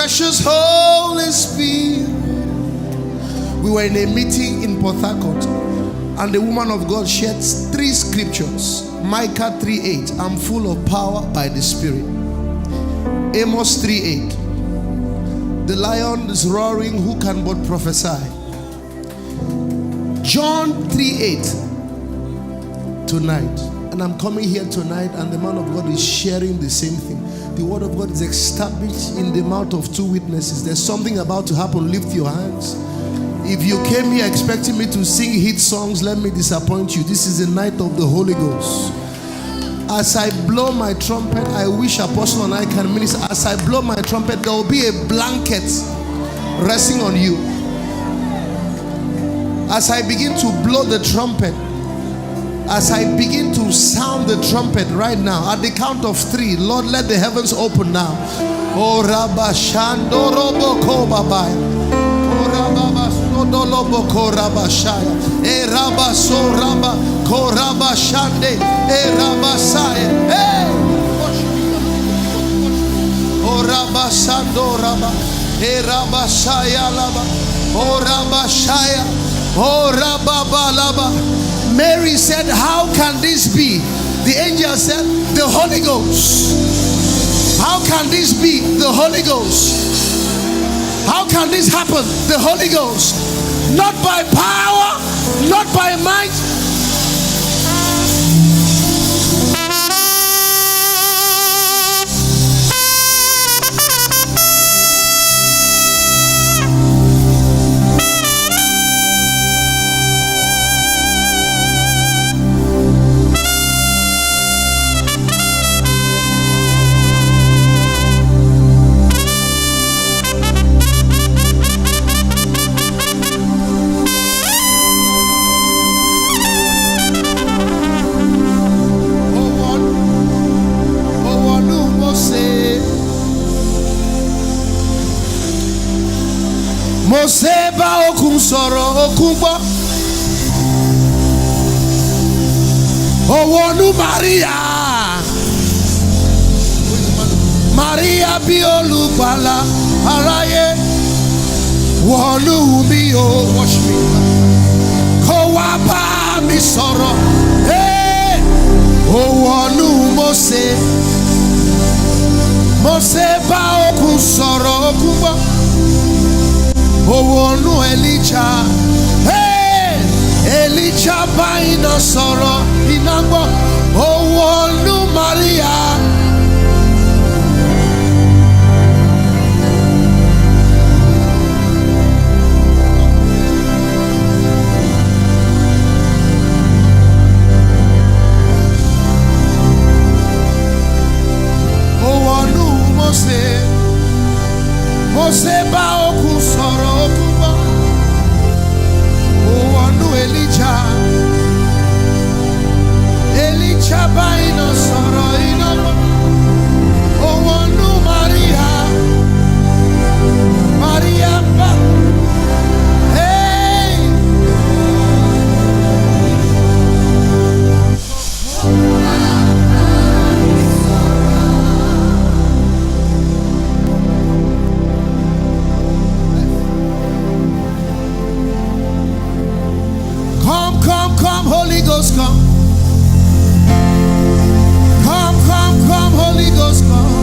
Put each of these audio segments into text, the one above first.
Precious Holy Spirit. We were in a meeting in Port Harcourt, and the woman of God shared 3 scriptures. Micah 3:8, I'm full of power by the Spirit. Amos 3:8, the lion is roaring, who can but prophesy? John 3:8 tonight. And I'm coming here tonight, and the man of God is sharing the same thing. The word of God is established in the mouth of 2 witnesses. There's something about to happen. Lift your hands. If you came here expecting me to sing hit songs, let me disappoint you. This is the night of the Holy Ghost. As I blow my trumpet, I wish Apostle and I can minister. As I blow my trumpet, there will be a blanket resting on you. As I begin to blow the trumpet, as I begin to sound the trumpet right now, at the count of 3, Lord, let the heavens open now. Oh, Rabba Shando Robo Kobabai. Oh, Rabba Sodolobo Koraba Shaya. E Rabba So Rabba Koraba Shande. E Rabba Saya. Hey! Oh, Rabba Sando Rabba. E Rabba Shaya Laba. Oh, Rabba Shaya. Oh, Rabba Balaba. Mary said, how can this be? The angel said, the Holy Ghost. How can this be? The Holy Ghost. How can this happen? The Holy Ghost. Not by power, not by might. Moseba okun soro okun gbo. Owonu Maria. Maria bi olùgbàlà aráyé. Wonu mi o, watch me. Kó wá bá mi sọ̀rọ̀. Hey! Owonu Mose. Moseba okun soro okun gbo. Oh, no, Elijah. Hey, Elijah by no sorrow. Inagbo. Oh, no, Maria. Oh, no, Mose. Mose ba oku soro okuba. Oh, anu Elijah. Elijah ba ino soro ino. Oh, anu Maria. Maria ba. Hey. Come, Holy Ghost, come. Come, Holy Ghost, come.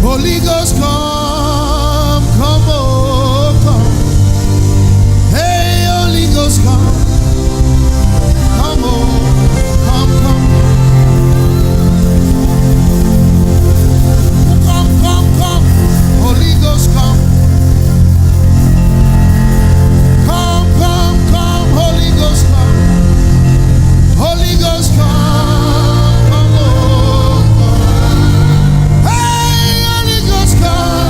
Holy Ghost, come, oh, come. Hey, Holy Ghost, come. Come, oh, come. Come, Holy Ghost, come. Come, Holy Ghost, come. Holy Ghost, come, oh, come. Hey, Holy Ghost, come.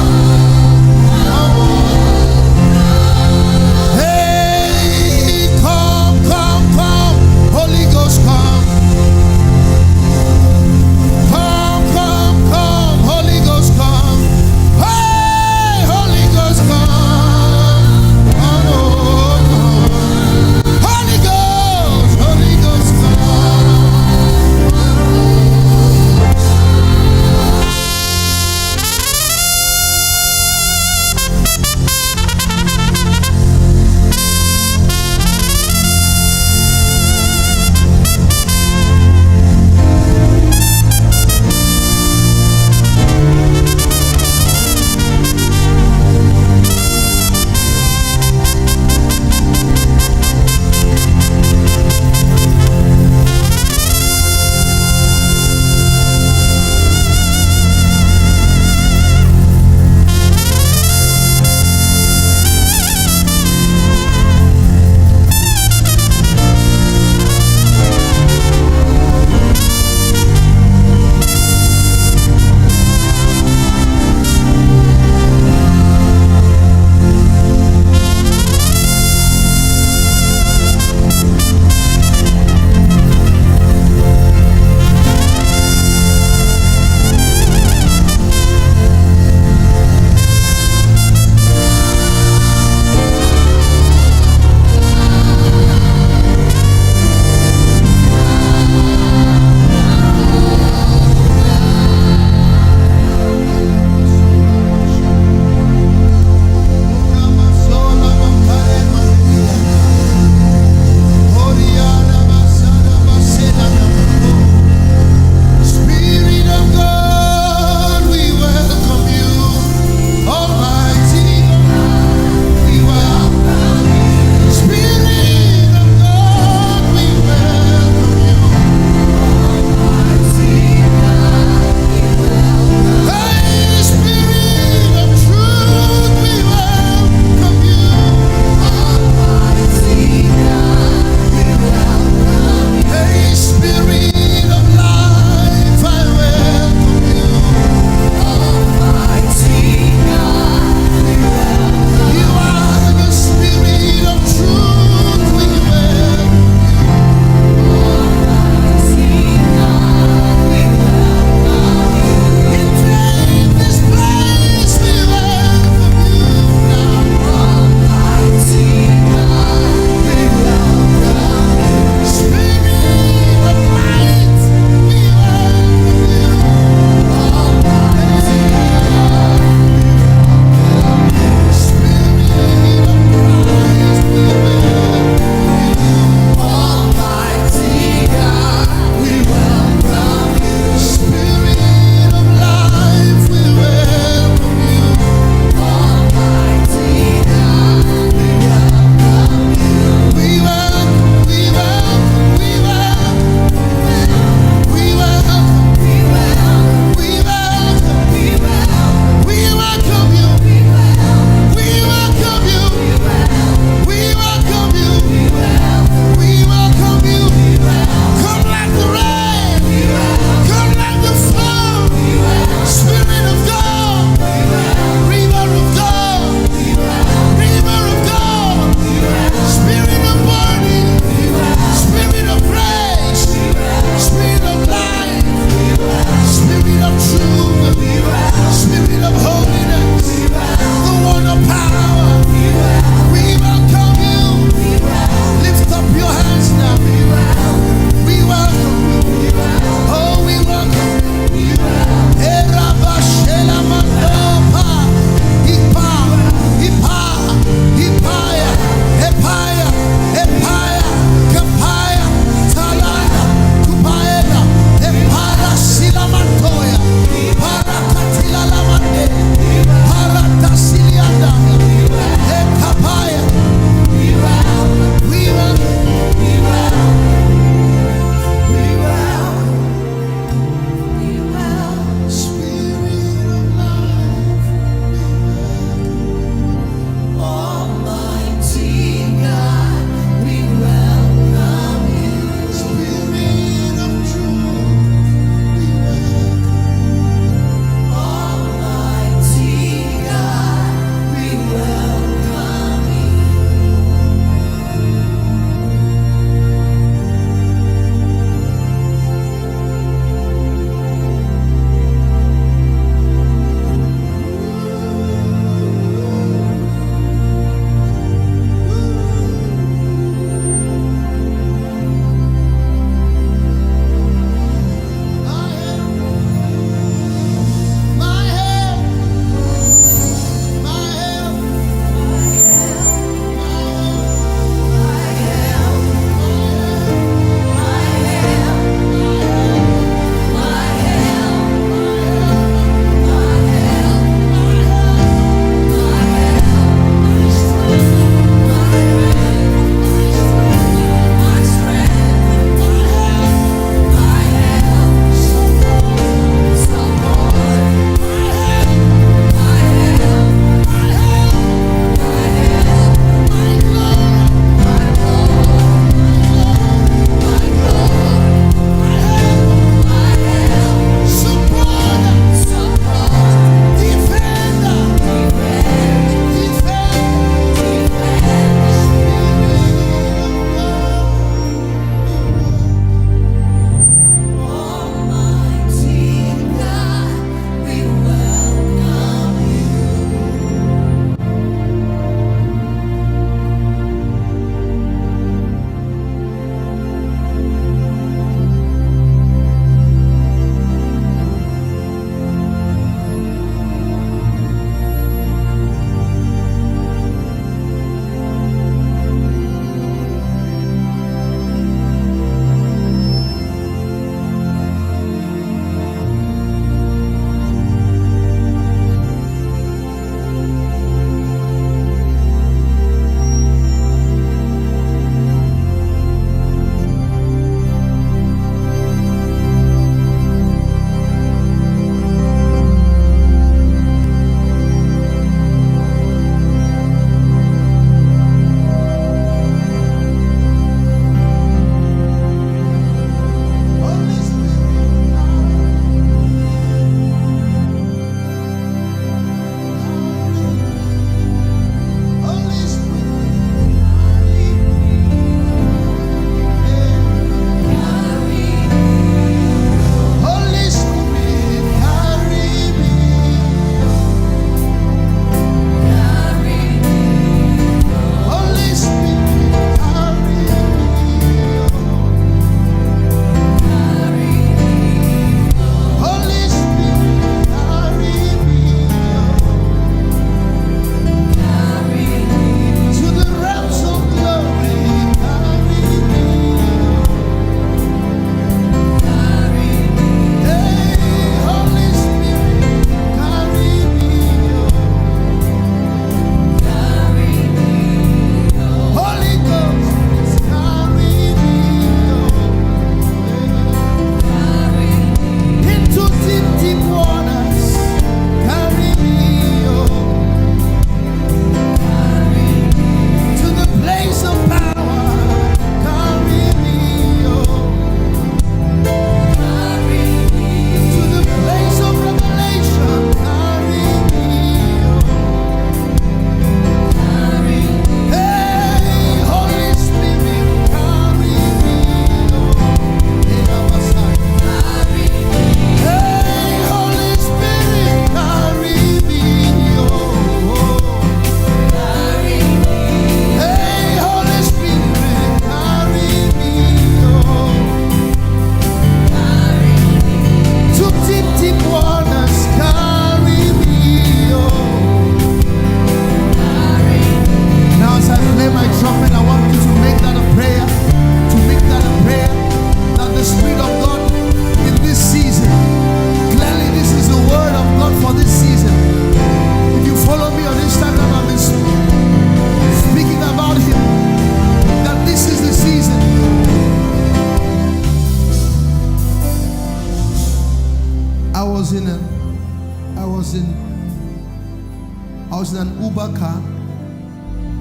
in an Uber car.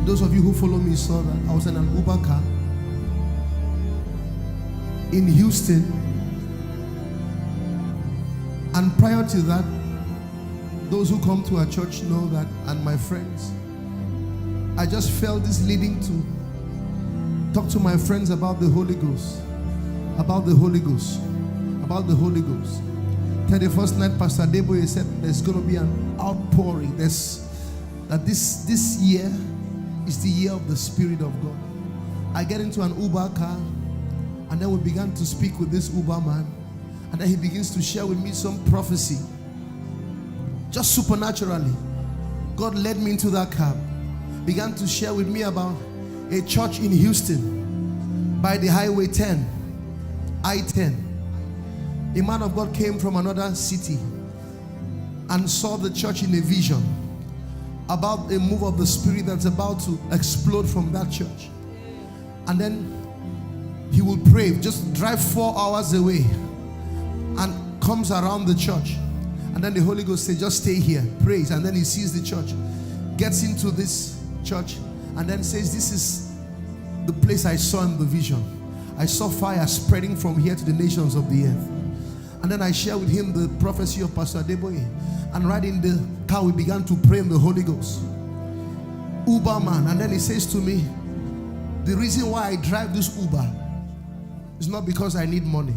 Those of you who follow me saw that. I was in an Uber car in Houston. And prior to that, those who come to our church know that, and my friends, I just felt this leading to talk to my friends about the Holy Ghost. About the Holy Ghost. About the Holy Ghost. 31st night, Pastor Deboye said there's going to be an outpouring. This year is the year of the Spirit of God. I get into an Uber car, and then we began to speak with this Uber man, and then he begins to share with me some prophecy. Just supernaturally, God led me into that cab, began to share with me about a church in Houston by the Highway 10, I-10. A man of God came from another city and saw the church in a vision about a move of the Spirit that's about to explode from that church. And then he will pray, just drive 4 hours away and comes around the church. And then the Holy Ghost says, just stay here, praise. And then he sees the church, gets into this church, and then says, this is the place I saw in the vision. I saw fire spreading from here to the nations of the earth. And then I share with him the prophecy of Pastor Deboye. And right in the car, we began to pray in the Holy Ghost. Uber man. And then he says to me, the reason why I drive this Uber is not because I need money.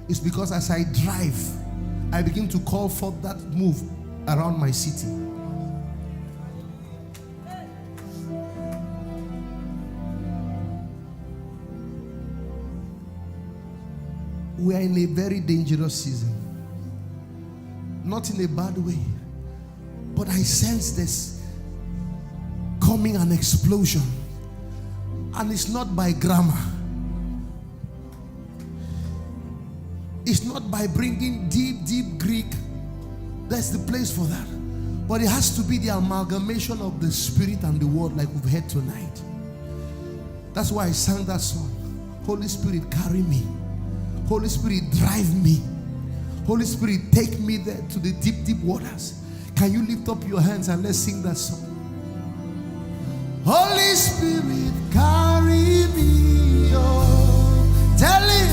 It's because as I drive, I begin to call forth that move around my city. We are in a very dangerous season. Not in a bad way, but I sense this coming an explosion. And it's not by grammar. It's not by bringing deep Greek. That's the place for that. But it has to be the amalgamation of the Spirit and the Word, like we've heard tonight. That's why I sang that song. Holy Spirit, carry me. Holy Spirit, drive me. Holy Spirit, take me there to the deep waters. Can you lift up your hands and let's sing that song? Holy Spirit, carry me, oh. Tell him,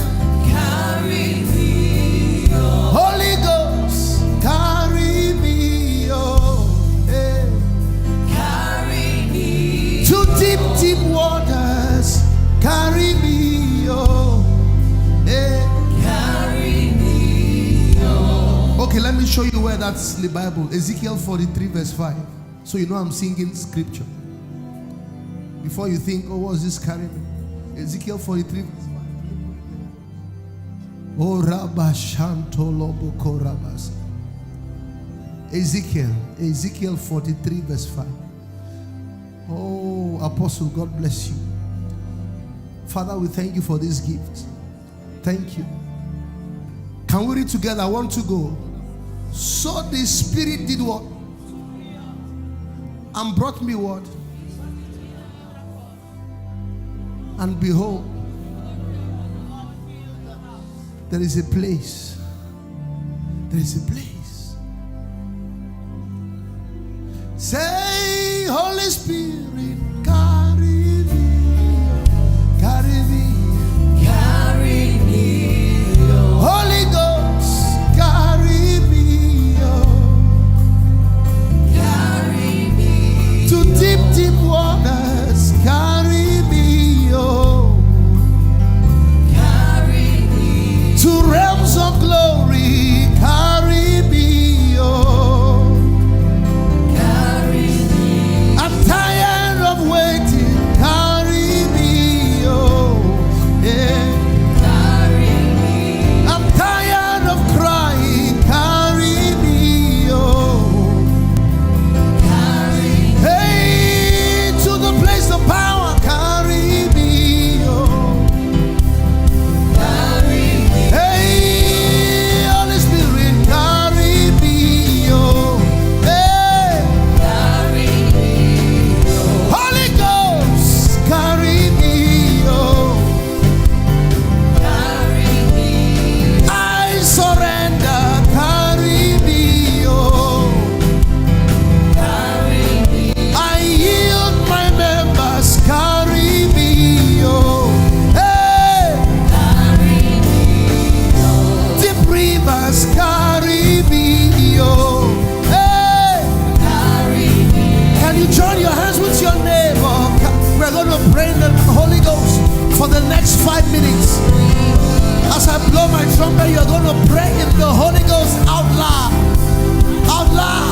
carry me, oh. Holy Ghost, carry me, oh. Hey. Carry me, to deep waters, carry me, oh. Hey. Carry me, oh. Okay, let me show you where that's in the Bible. Ezekiel 43 verse 5. So you know I'm singing scripture. Before you think, oh, what's this carrying me? Ezekiel 43 verse 5. Oh, Rabashantoloboko. Ezekiel 43 verse 5. Oh, Apostle, God bless you. Father, we thank you for this gift. Thank you. Can we read together? I want to go. So the Spirit did what? And brought me what? And behold, there is a place. There is a place. Say, Holy Spirit, carry me, carry me, carry me, oh. Holy Ghost, carry me, oh. Carry me to deep waters, carry me, oh. Carry me to realms of glory, carry me, oh. Carry me. I'm tired of for the next 5 minutes. As I blow my trumpet, you're going to pray in the Holy Ghost out loud. Out loud.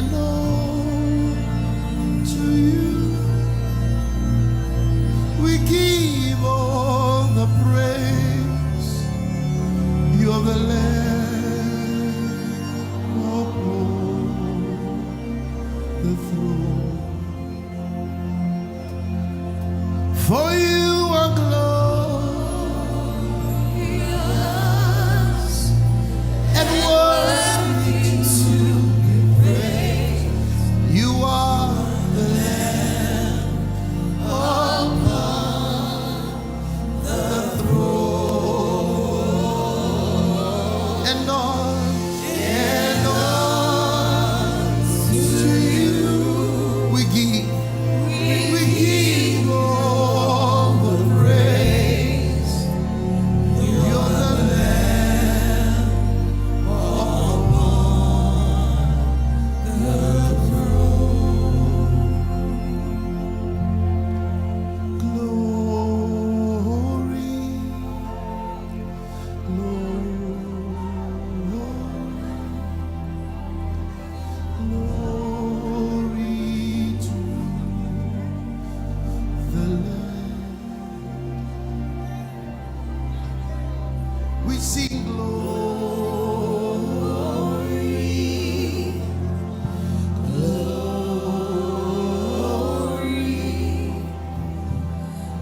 alone to you we give all the praise. You're the Lamb upon the throne. For you are glorious and worthy to be praised. You are the Lamb upon the throne. And to you we give all the praise. You're the Lamb upon the throne. Glory, glory to the Lamb. We sing glory,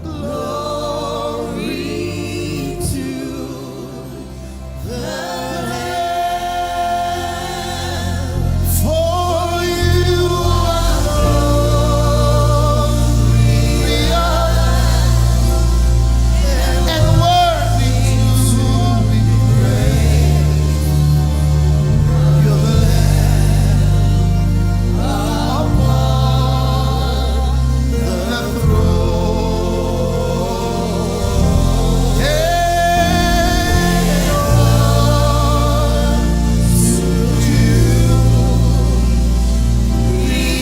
glory to the Lamb. For you are glorious and worthy to be praised. You're the Lamb upon the throne.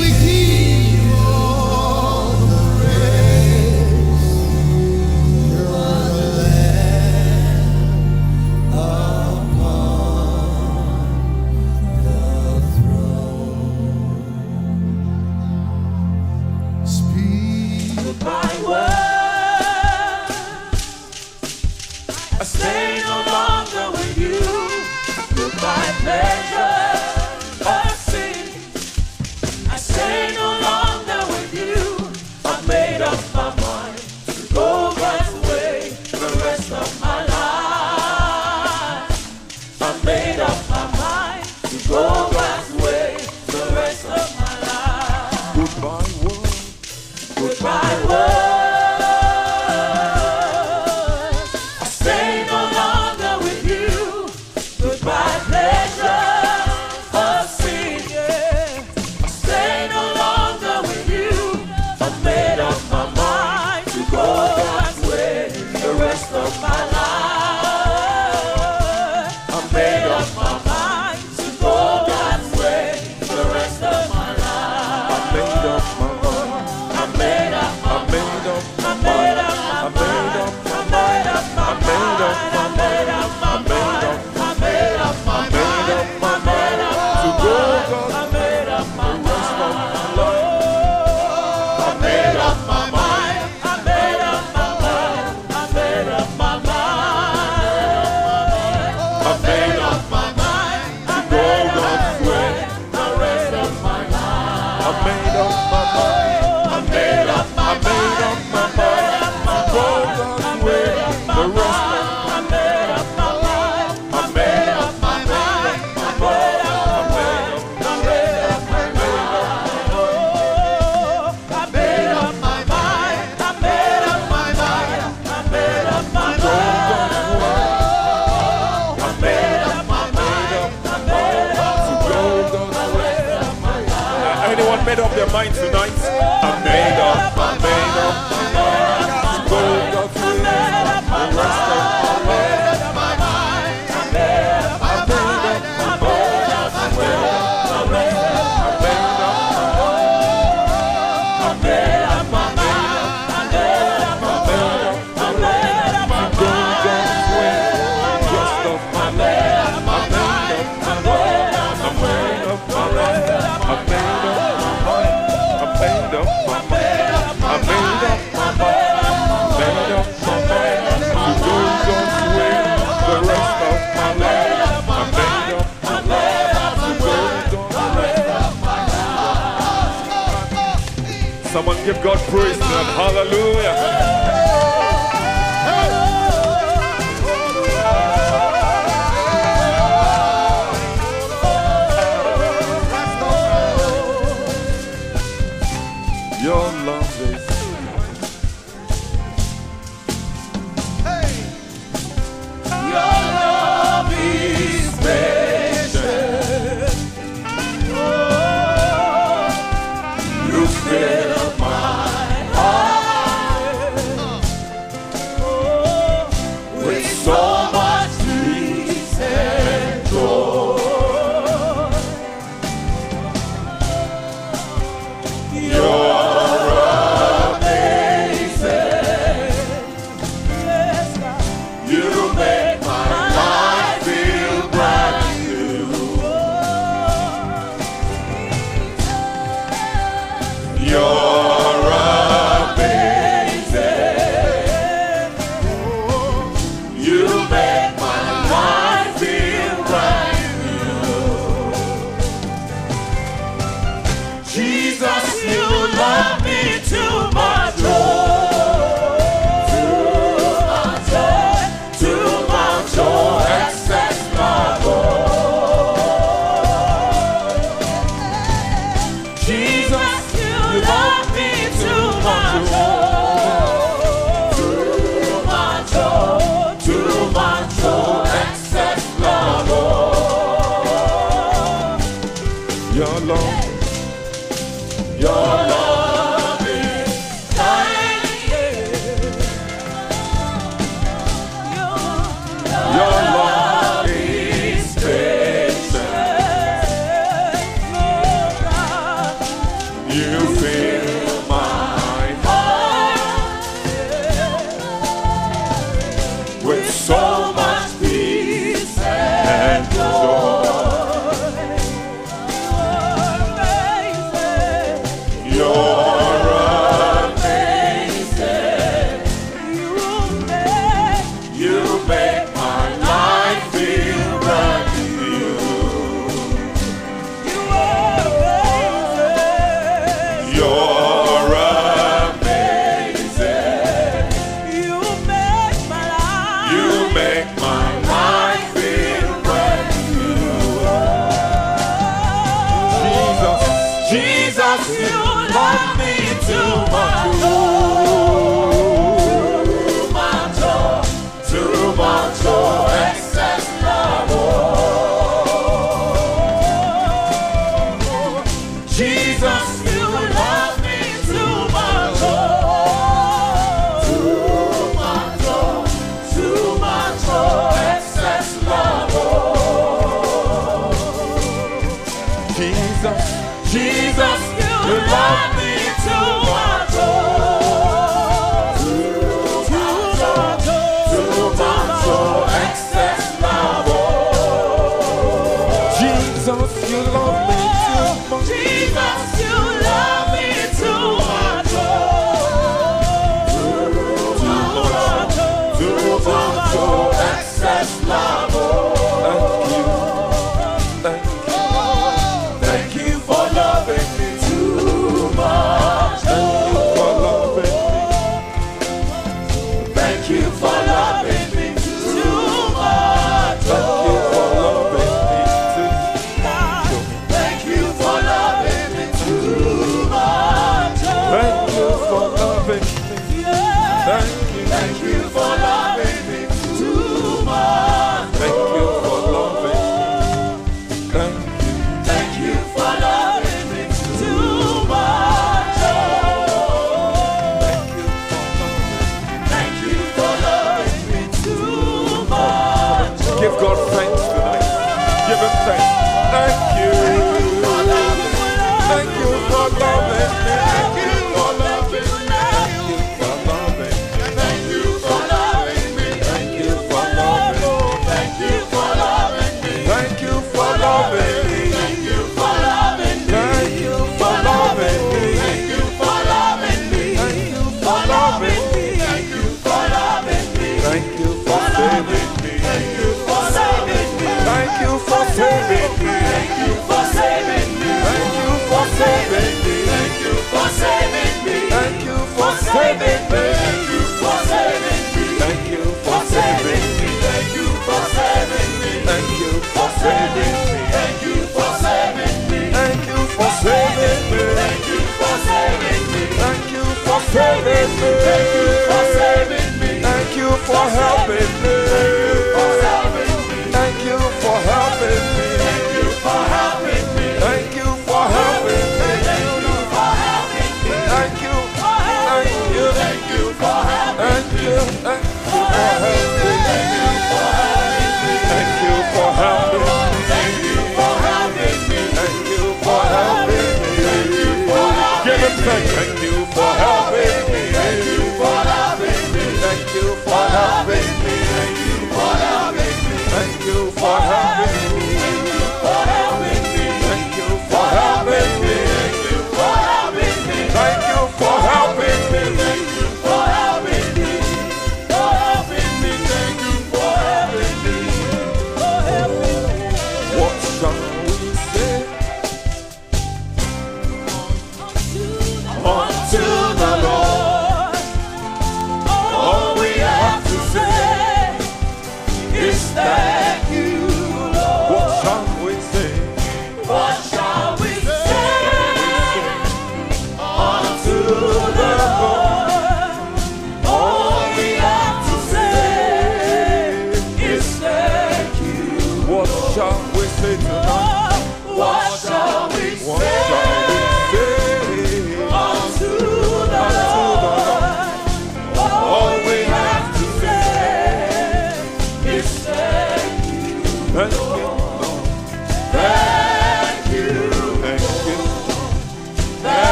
We give all the praise. You're the Lamb upon the throne. Speak. My word, I stay no longer with you. Goodbye, pleasure, I sin. I stay no longer with you. I've made up my mind to go God's way the rest of my life. I've made up my mind to go God's way the rest of my life. Goodbye world, Goodbye, world. I stay no longer with you. Goodbye, pleasure of sin. Yeah. I stay no longer with you. I've made up my mind to go God's way the rest of my life. I've made up my mind to go God's way the rest of my life. I made up my mind. I made up my I made up I my made mind. up my I made up I my made up my I made up my I made up my I made up I made up my I made up my mind to go God's I made up my rest of my life. I made up my mind. I made up my mind. I made up my mind. I made up my mind. I made up God's way the rest of my life. I made up my mind. I made up my I made up my mind to go God's way the rest of I made up my mind. I made up My mind. I made up my mind. I made up my mind. I made up my mind. I made up my mind. I made up my mind. I made up my mind. I made up to go God's way. Anyone made up their mind tonight? I made up to go God's way the rest of my life. I Someone give God praise and hallelujah. Your love is Your love is patient. Oh, you fill my heart with so much peace and joy. You're for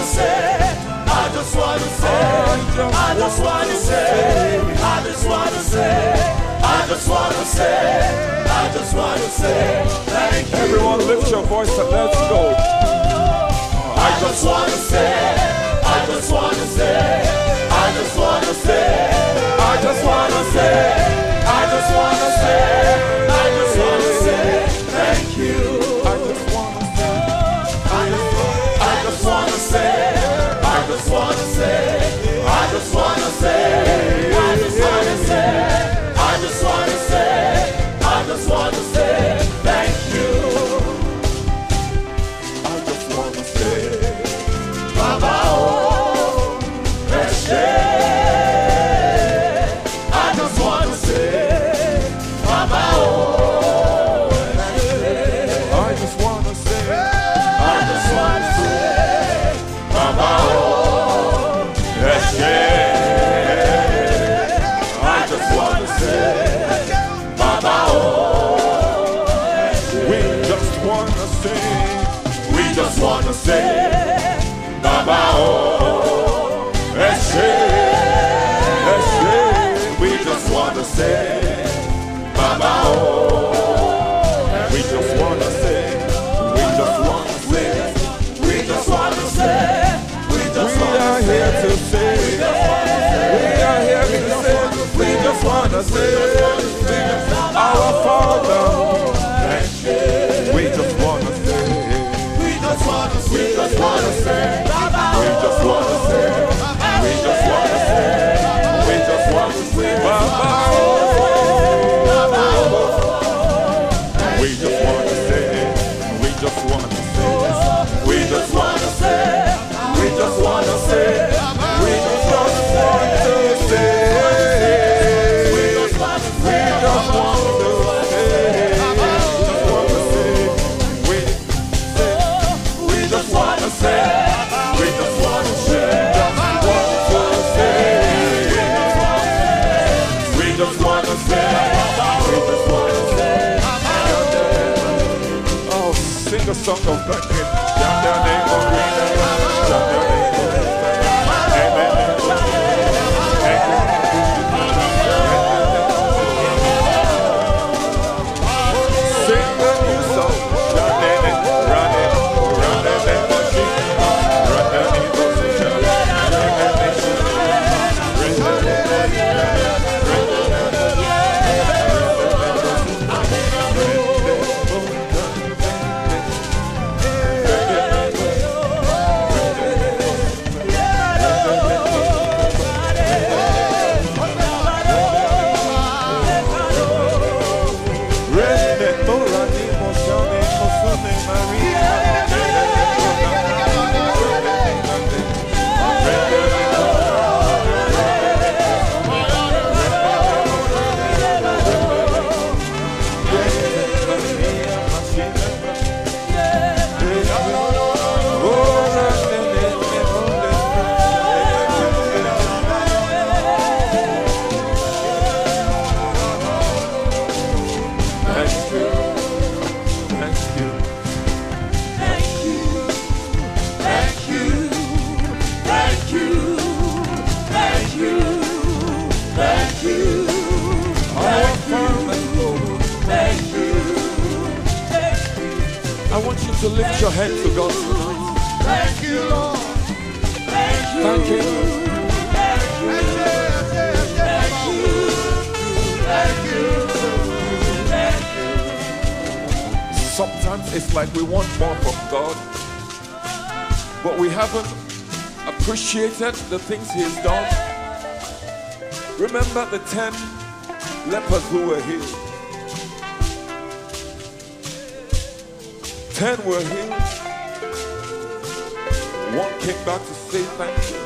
say, I just want to say, I just want to say, I just want to say, I just want to say, I just want to say, thank you. Everyone lift your voice and let's go. I just want to say, I just want to say, I just want to say, I just want to say, I just want to say, I just want to say, thank you. I just want to say, I just want to say, I just want to say, I just want to say, I just want to say, I just want to say, I just want to say, thank you. I just want to say, Baba oh, Ese. I just want to say, Baba oh, Ese. I just want to say, I just want to say, Baba oh, Ese. I just want to say, Baba oh, Ese. We just want to say, we just want to say, Baba oh, Ese, Ese. We just want to say, Baba oh, we just want to say, we just want to say, we just want to say, we just want to say, we are here to say, we are here to say, we just want to say, our Father, we just want to say, we just want to say, we just want to say, we just want to say, we just want to say, we just want to say, Baba oh, Baba oh. We just want to say, we just want to say, we just want to say, we just want to say, we just want to say, we just want to say, we just want to say. The song of Godfrey. Down their name of Green. Down their name of Amen. Sing the new song. Down their name. Run it. Run the name of Jesus. Run the name of Jesus. To lift your hand to God tonight. Thank you, Lord. Thank you. Thank you. Thank you. Thank you. Sometimes it's like we want more from God, but we haven't appreciated the things He has done. Remember the 10 lepers who were healed. 10 were healed. 1 came back to say thank you.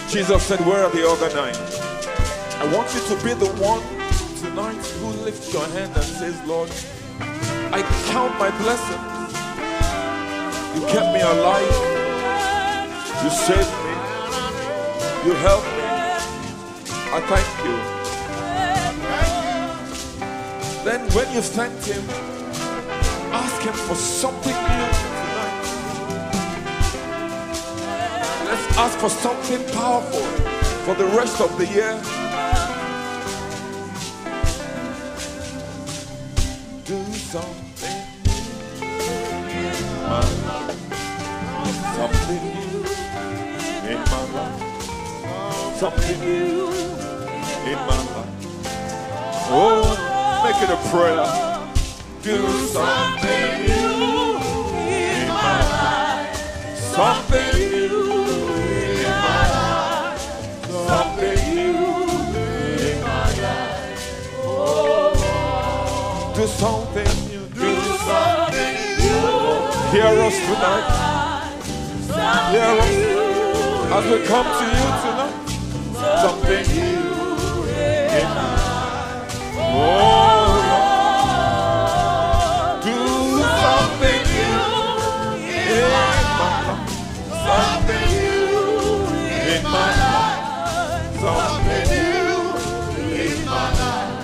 Jesus said, where are the other 9? I want you to be the one tonight who lifts your hand and says, Lord, I count my blessings. You kept me alive. You saved me. You helped me. I thank you. Then when you thanked Him, ask Him for something new tonight. Ask for something powerful for the rest of the year. Do something in my life. Something new in my life. Something new in my life. Oh, make it a prayer. Do something new in my life. Something new in my life. Something new in my life. Oh, do something new. Do something new. Hear us tonight. Hear us as we come to you tonight. Something new in my life. Oh, do something new in my life. Something new in my life. Something new in my life.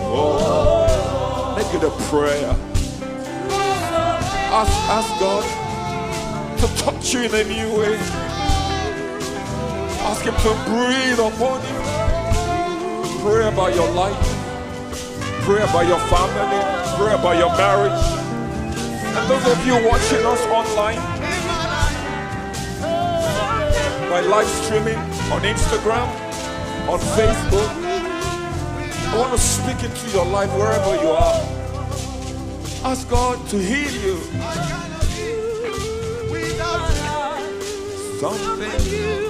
Oh, make it a prayer. Ask God to touch you in a new way. Ask Him to breathe upon you. Pray about your life. Pray about your family. Pray about your marriage. And those of you watching us online, by live streaming on Instagram, on Facebook, I want to speak into your life wherever you are. Ask God to heal you. Something new.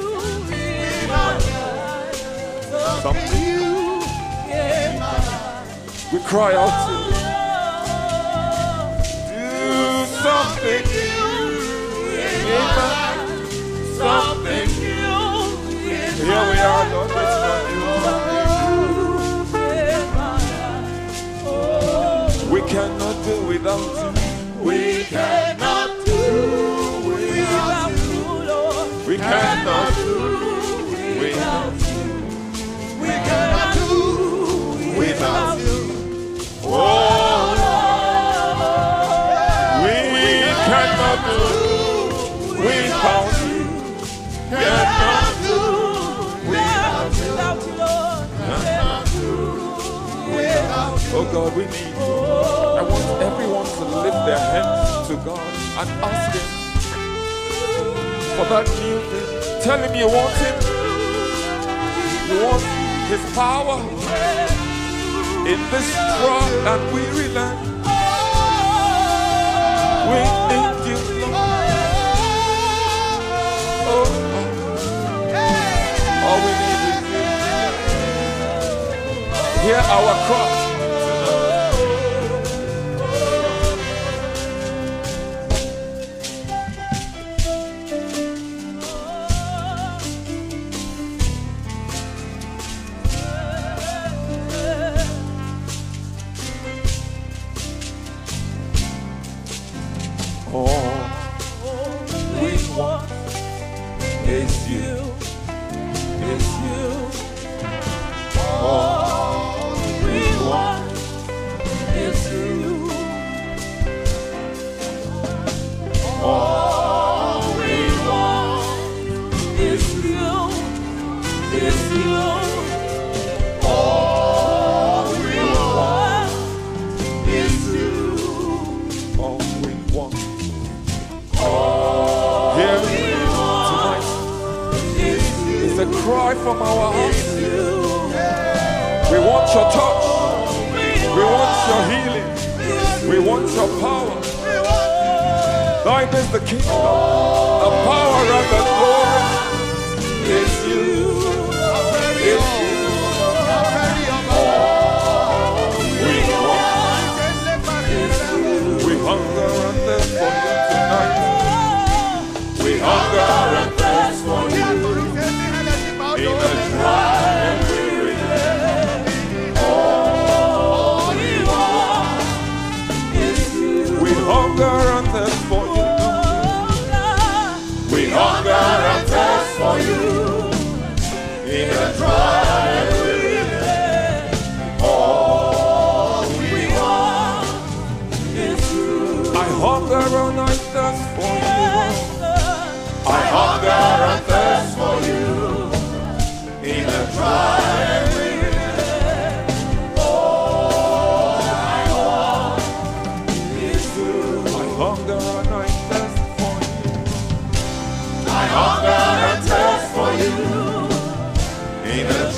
Something new. We cry out to you. Do something new in my life. Something new. Here we are, Lord. We cannot do without you. We cannot do without you, Lord. We cannot do without you. We cannot do without you. Oh, we cannot do without you. Cannot do without you, Lord. Cannot do without you. Oh God, we need you. I want everyone to lift their hands to God and ask Him for that new thing. Tell Him you want Him. You want His power in this dry and weary land. We need you, Lord. Oh, all we need is you. Hear our cry. Cry from our hearts. We want your touch. We want your healing. We want your power. Thine is the kingdom, the power and the glory. It's you. It's you. We want. We hunger and thirst for you tonight. We hunger and thirst for you. In the dry and weary land, all we want is you. We hunger and thirst for you.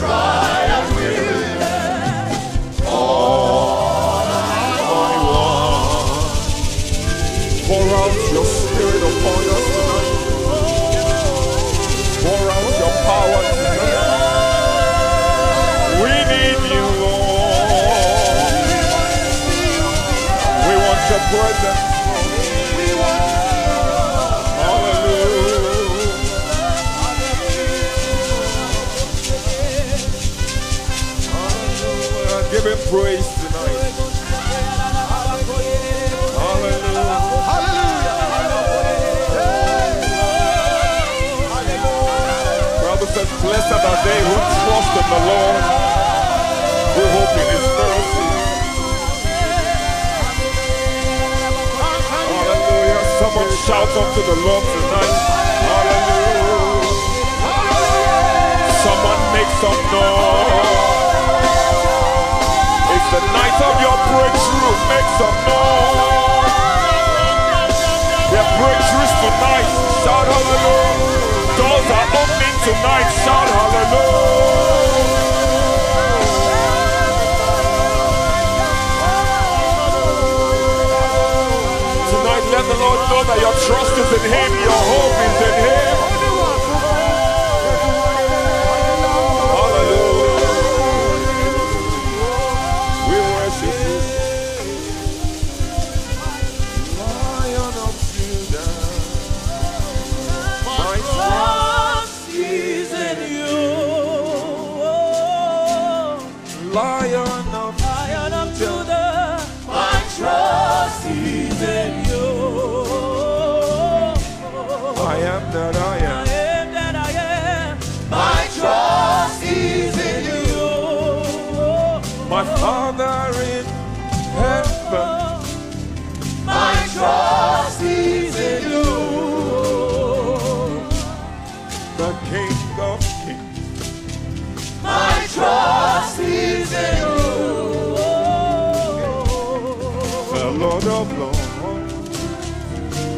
trials will end. All I want. Pour out your spirit upon us tonight. Pour out your power tonight. We need you, Lord. We want your presence. Hallelujah. Hallelujah. Give him praise tonight. Hallelujah. Bible says, blessed are they who trust in the Lord, who hope in his mercy. Hallelujah. Someone shout unto the Lord tonight. Hallelujah. Someone make some noise. It's the night of your breakthrough. Make some noise. There are breakthroughs tonight. Shout hallelujah. Doors are opening tonight. Shout hallelujah. Tonight, let the Lord know that your trust is in him, your hope is in him. Hallelujah. We worship you. Lion of Judah. My Trust is in you. Lion of Judah. My trust is in you. I am that I am. I am that I am. My trust is in you. My Father in heaven. My trust is in you. The King of Kings. My trust is in you. The Lord of Lords.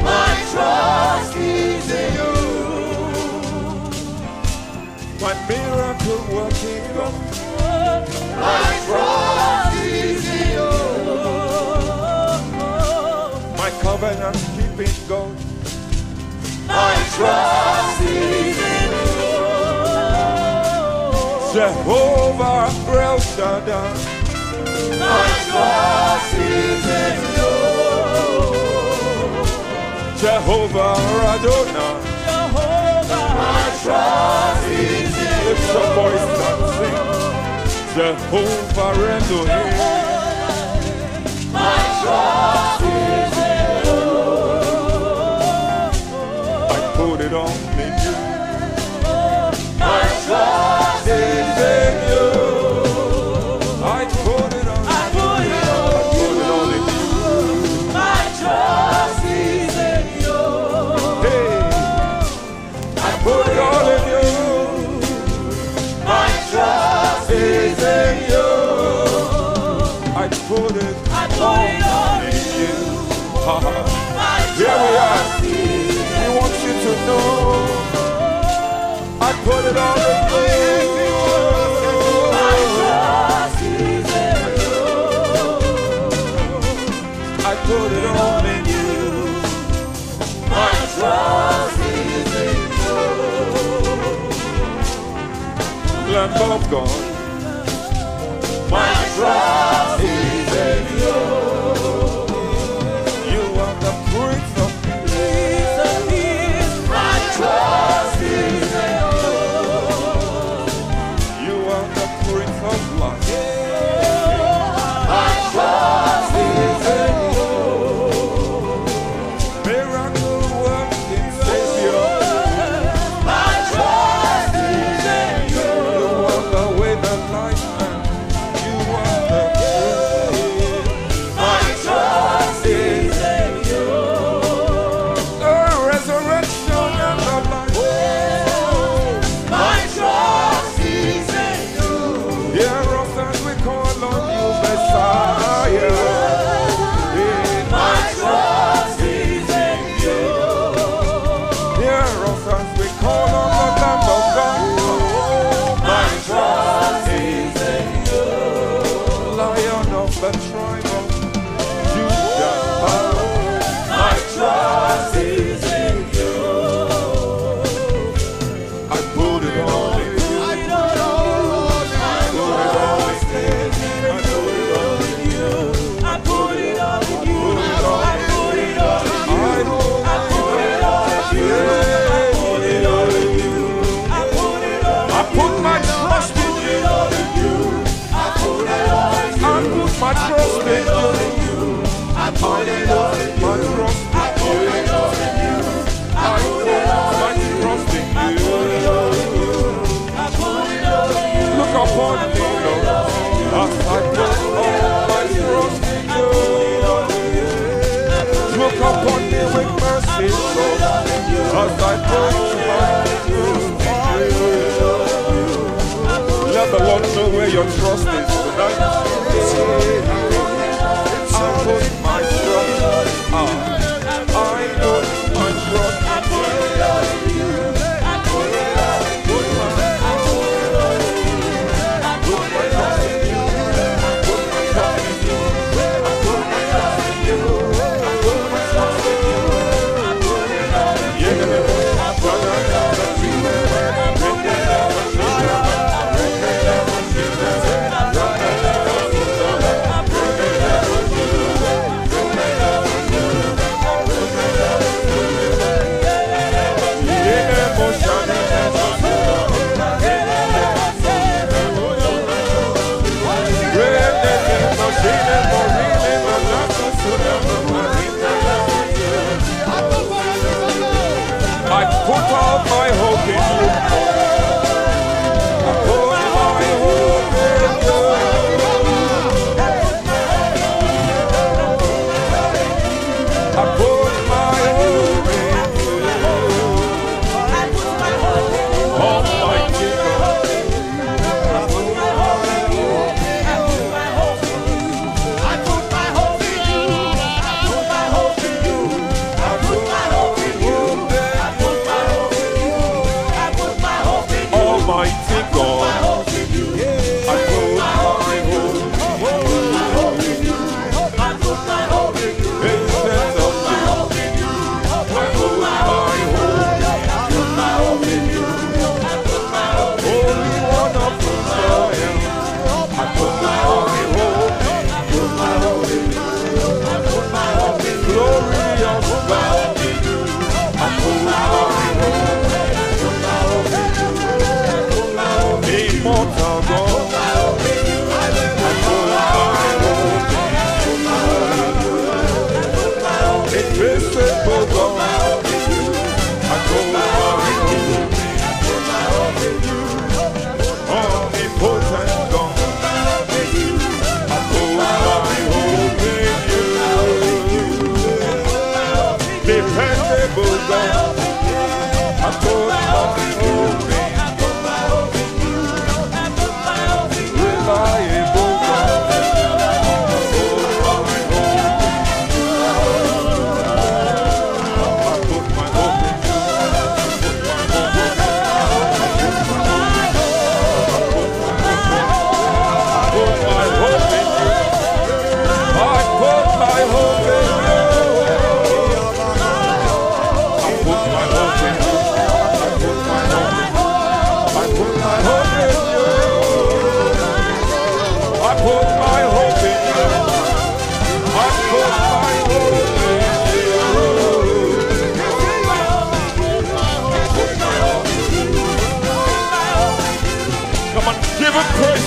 My trust is in you. My miracle working God. My trust is in you. My covenant keeping God. My trust is in you. Jehovah El Shaddai. My trust is in you. Jehovah Adonai. Jehovah, my trust is in you. Lift your voice and sing. Jehovah Elohim. My trust is in you. I put it on in you. My trust is in you. I put it on. I put it on in you. My trust is in you. Hey, I put it all in you. My trust is in you. I put it all in you. My Here we are. trust is We want you to know. I put it all in you. My trust is in you. I put it all in you. My trust is in you. Lamb of God. My trust is in you. You are the Prince of Peace of peace. My trust is in you. You are the Prince of Life. My trust is in you. Miracle working Savior. My trust is in you. You are the way that your trust is tonight. I put my trust. I put my trust.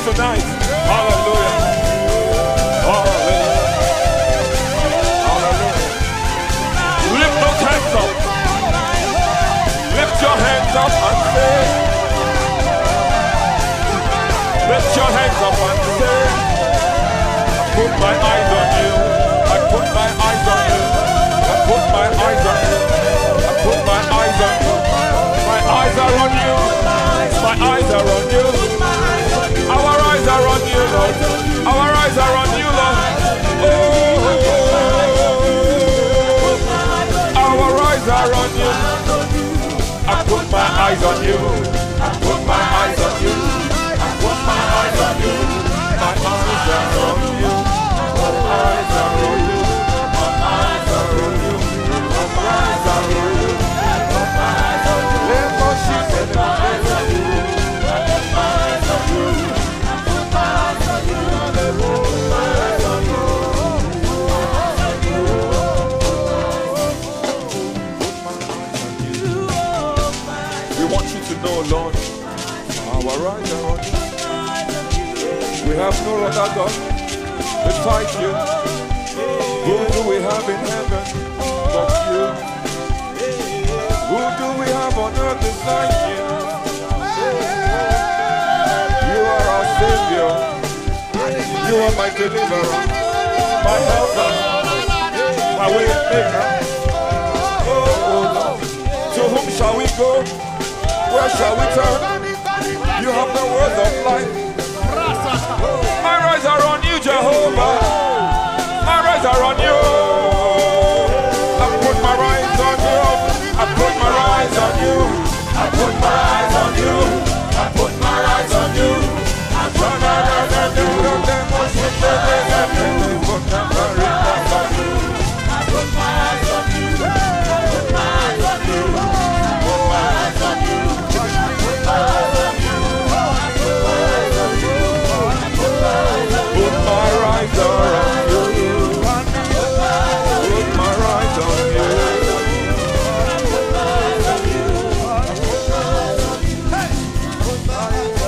Tonight, hallelujah, hallelujah, hallelujah. Lift those hands up, lift your hands up and say, lift your hands up and say, I put my eyes on you, I put my eyes on you, I put my eyes on you, I put my eyes on you, my eyes are on you, my eyes are on you. Our eyes are on you, Lord. Our eyes are on you, Lord. Oh, our eyes are on you. I put my eyes on you. I put my eyes on you. I put my eyes on you. My eyes are on you. My eyes are on you. My eyes are on you. My eyes are on you. My eyes are on you. Let me see my eyes on you. No, Lord, our eyes are on you. We have no other God besides you. Who do we have in heaven but you? Who do we have on earth besides you? You are our Savior. You are my deliverer, my helper, my way maker. Oh, Lord, to whom shall we go? Where shall we turn? You have the words of life. Jehovah. My eyes are on you. I put my eyes on you. I put my eyes on you. I put my eyes on you. I put my eyes on you. I put my eyes on you. I put my eyes on you. I put my eyes on you. I put my eyes on you. I put my eyes on you. I put my eyes on you. I put my eyes on you. I put my eyes on you. I put my eyes on you. Put my eyes on you. Put my eyes on you.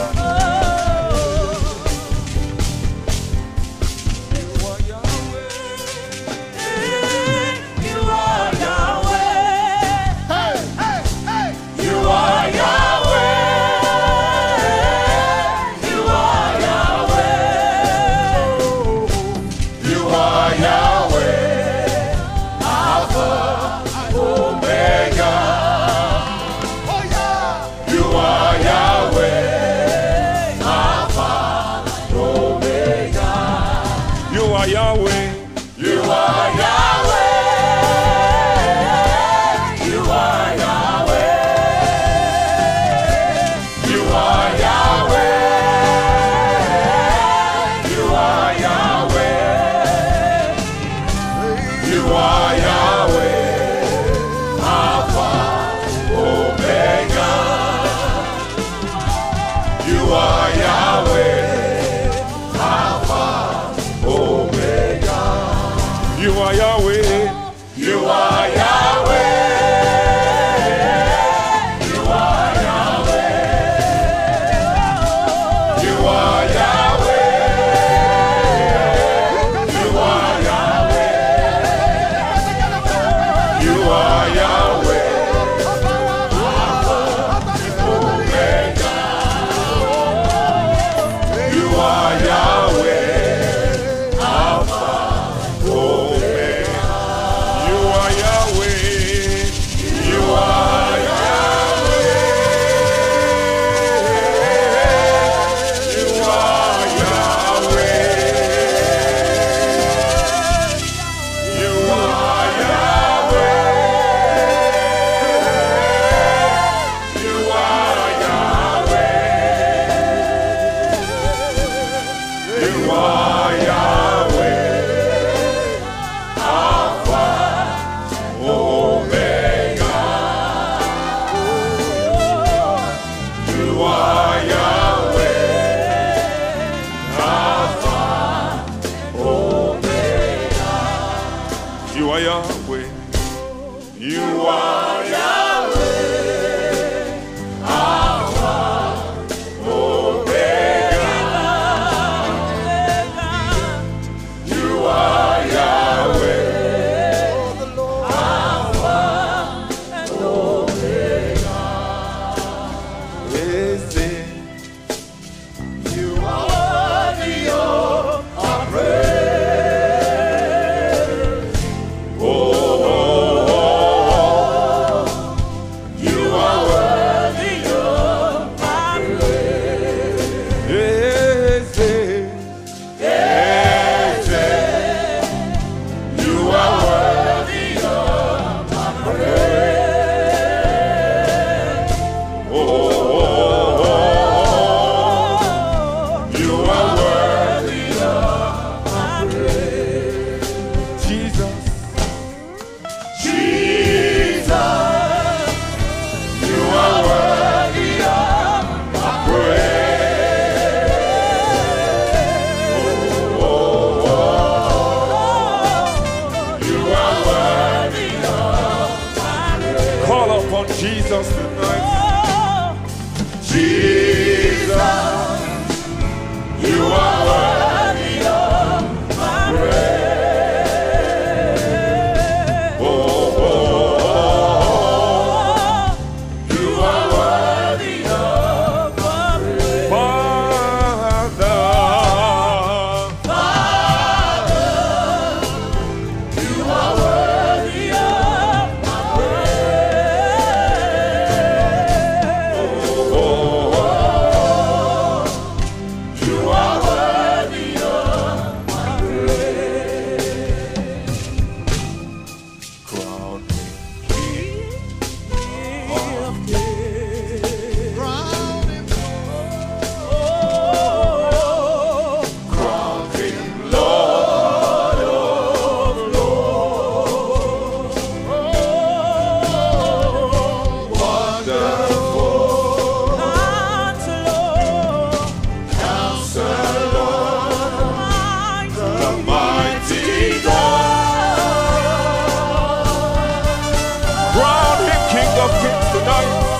tonight.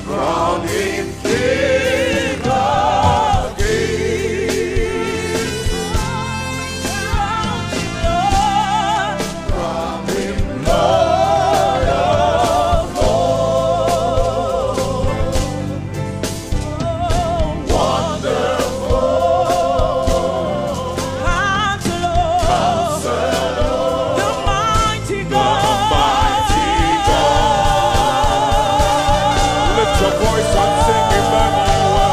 Crown him King of Kings. Crown him Lord of Lords. Wonderful Counselor, the mighty God. Lift your voice and sing Emmanuel.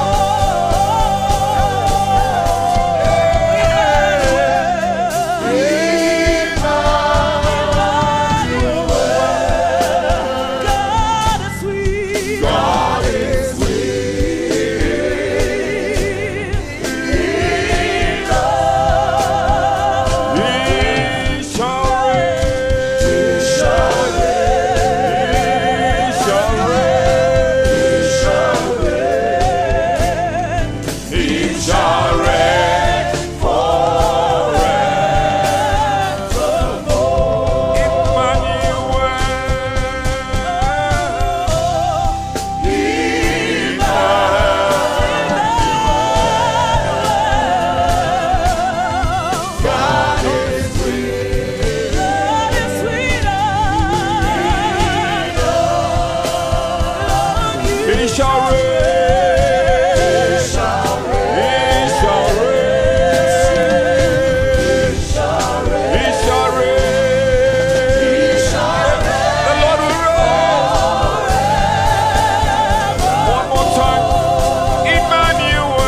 God is sweet. God is He shall reign. He shall reign. He shall reign forevermore. Emmanuel. God is sweet. God is sweeter. He shall reign. He shall reign. He shall reign. The Lord will reign. One more time. Emmanuel.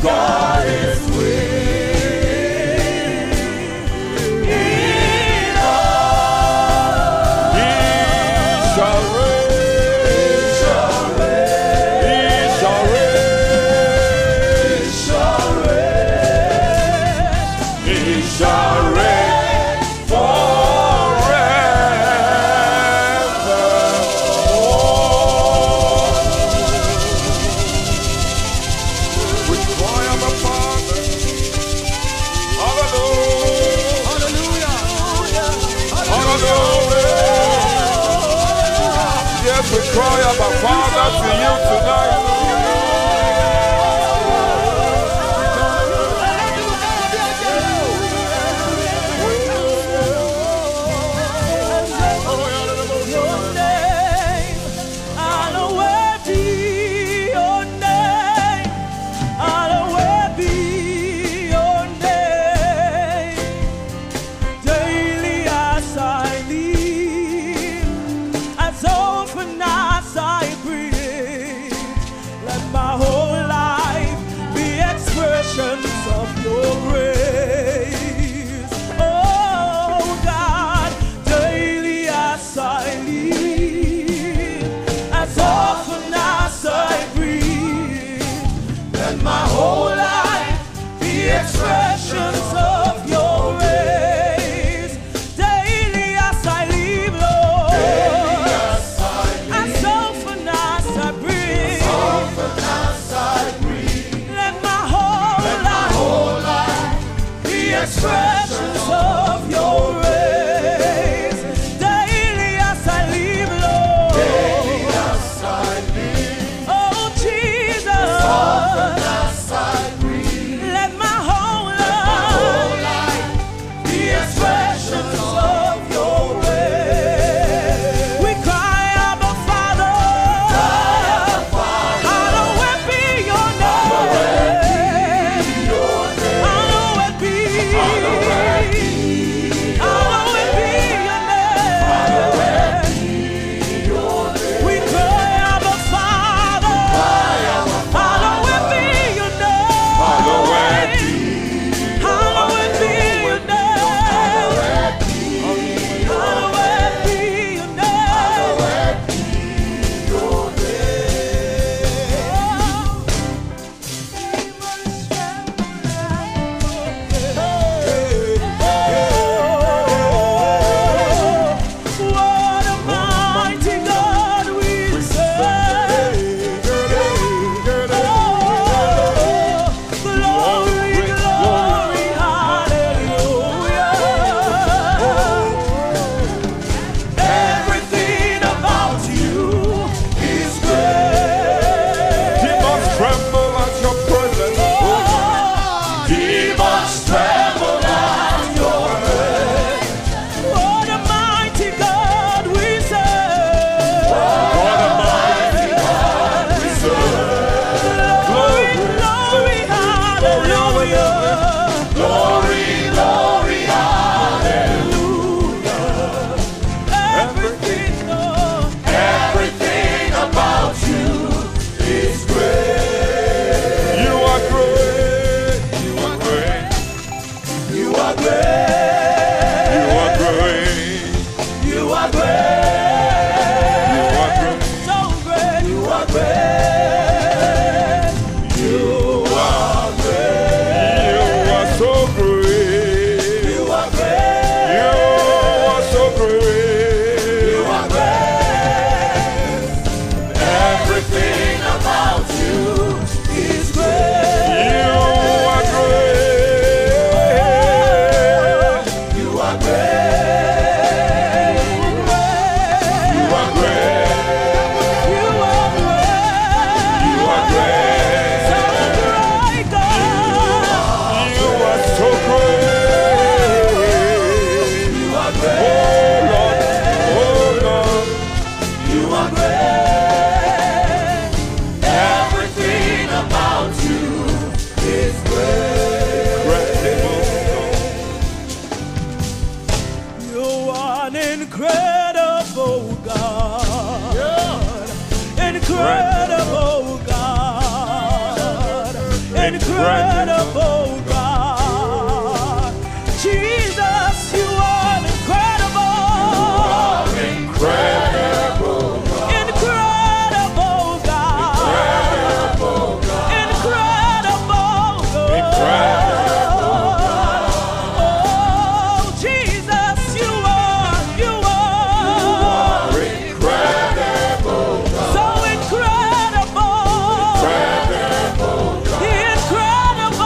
God is He shall reign. He shall reign. He shall reign forevermore. We cry on the Father. Hallelujah. Hallelujah. Yes, we cry about Father to you tonight. Your name, hallowed be your name, hallowed be your name. Daily as I live, as often as I breathe, incredible God, incredible God. Jesus, you are incredible, incredible God, incredible God, incredible God, incredible God. Oh, Jesus, you are incredible God, so incredible, incredible God, incredible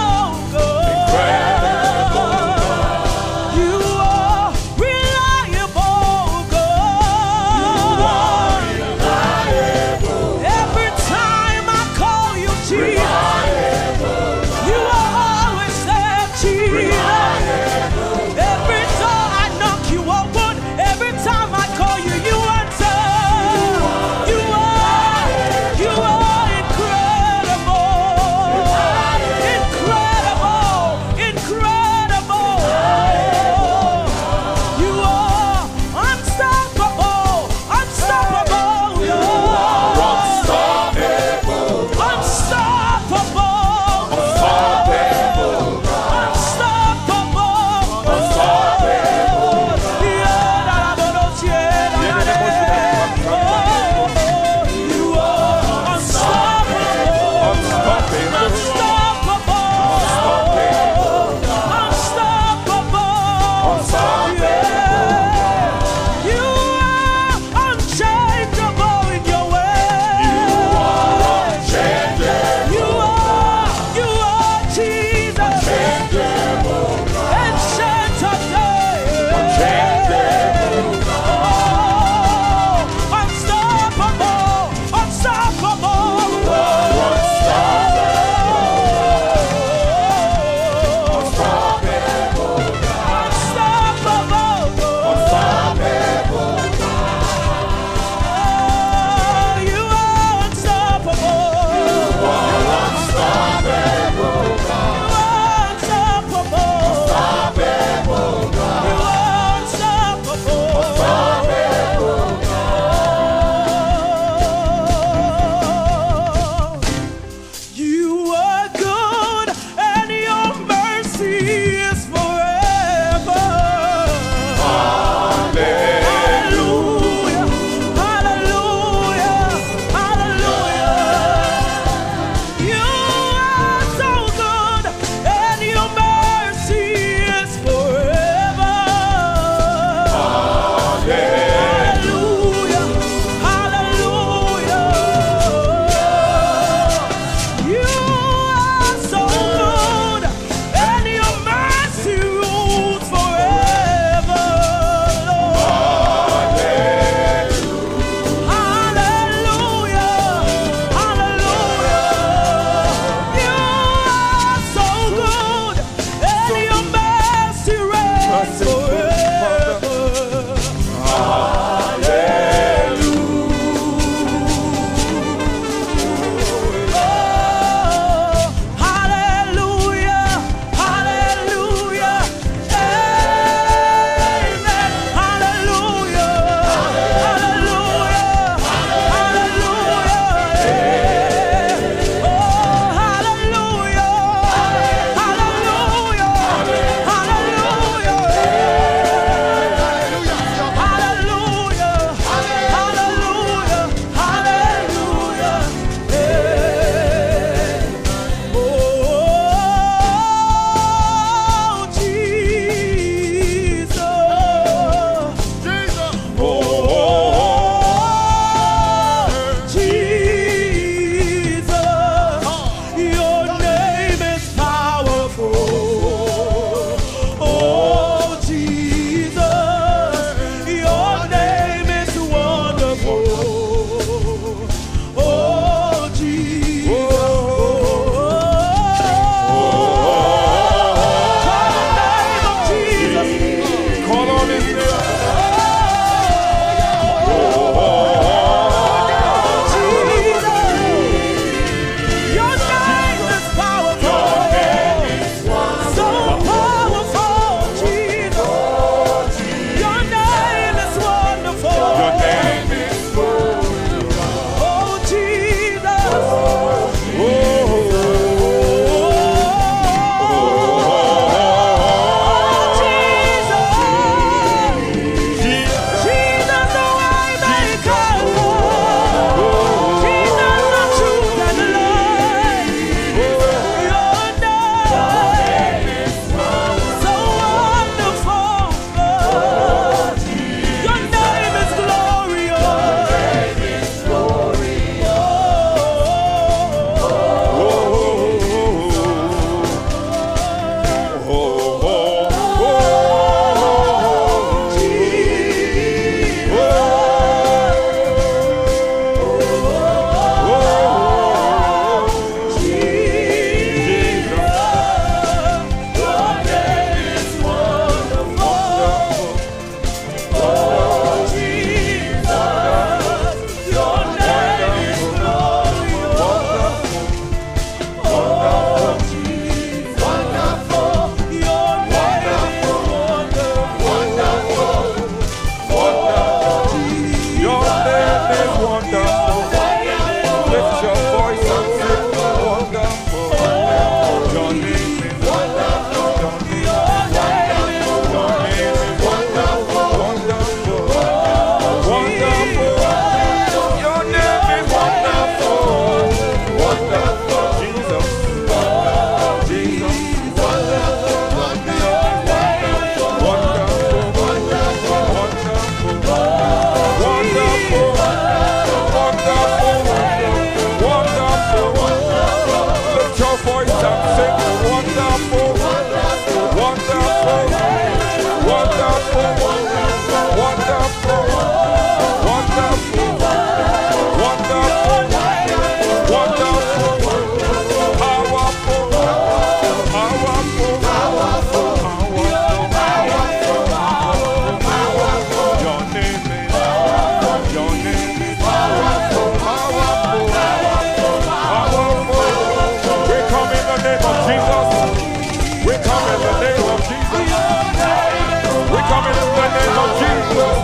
coming in the name of Jesus.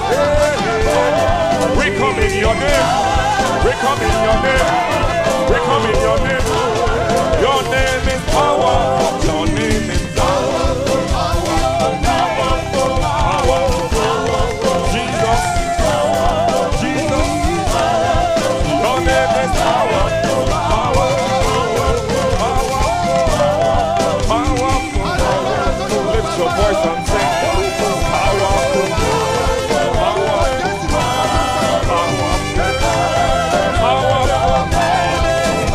We come in your name. We come in your name. We come in your name. Your name is power. Your name is power. Jesus. Jesus. Your name is power. Power. Power. Lift your voice and sing. Powerful.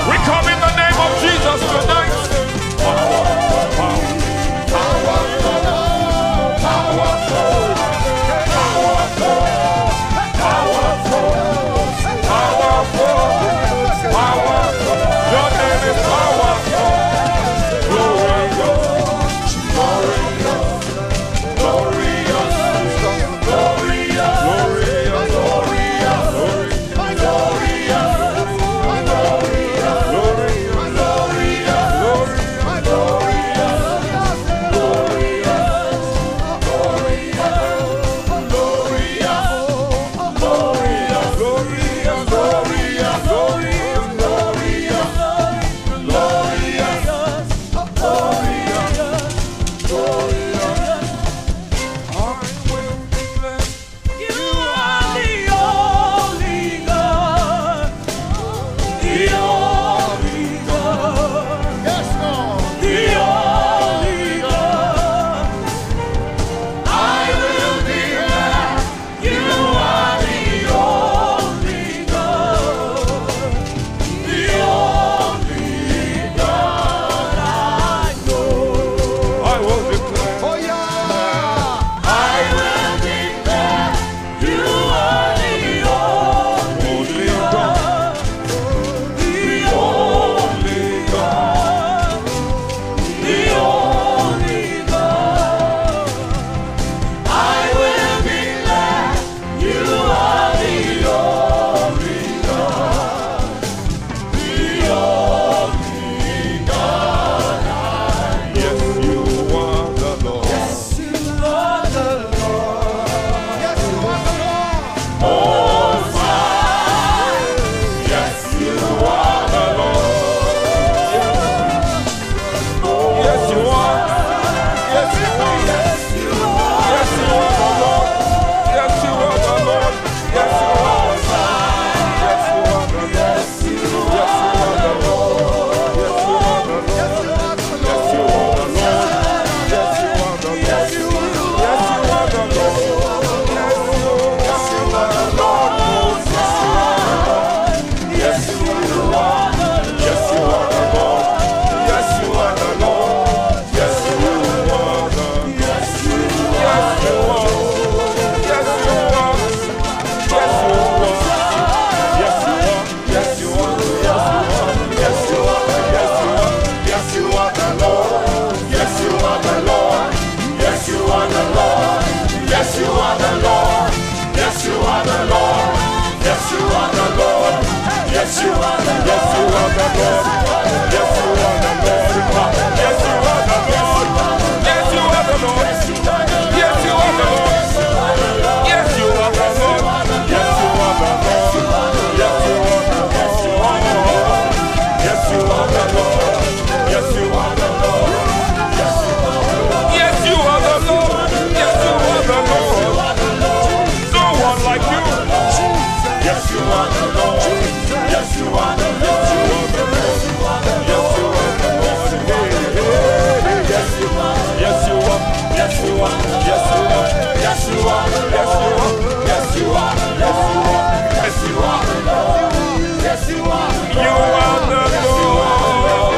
We come in the name of Jesus tonight. Your name is power. You are the Lord.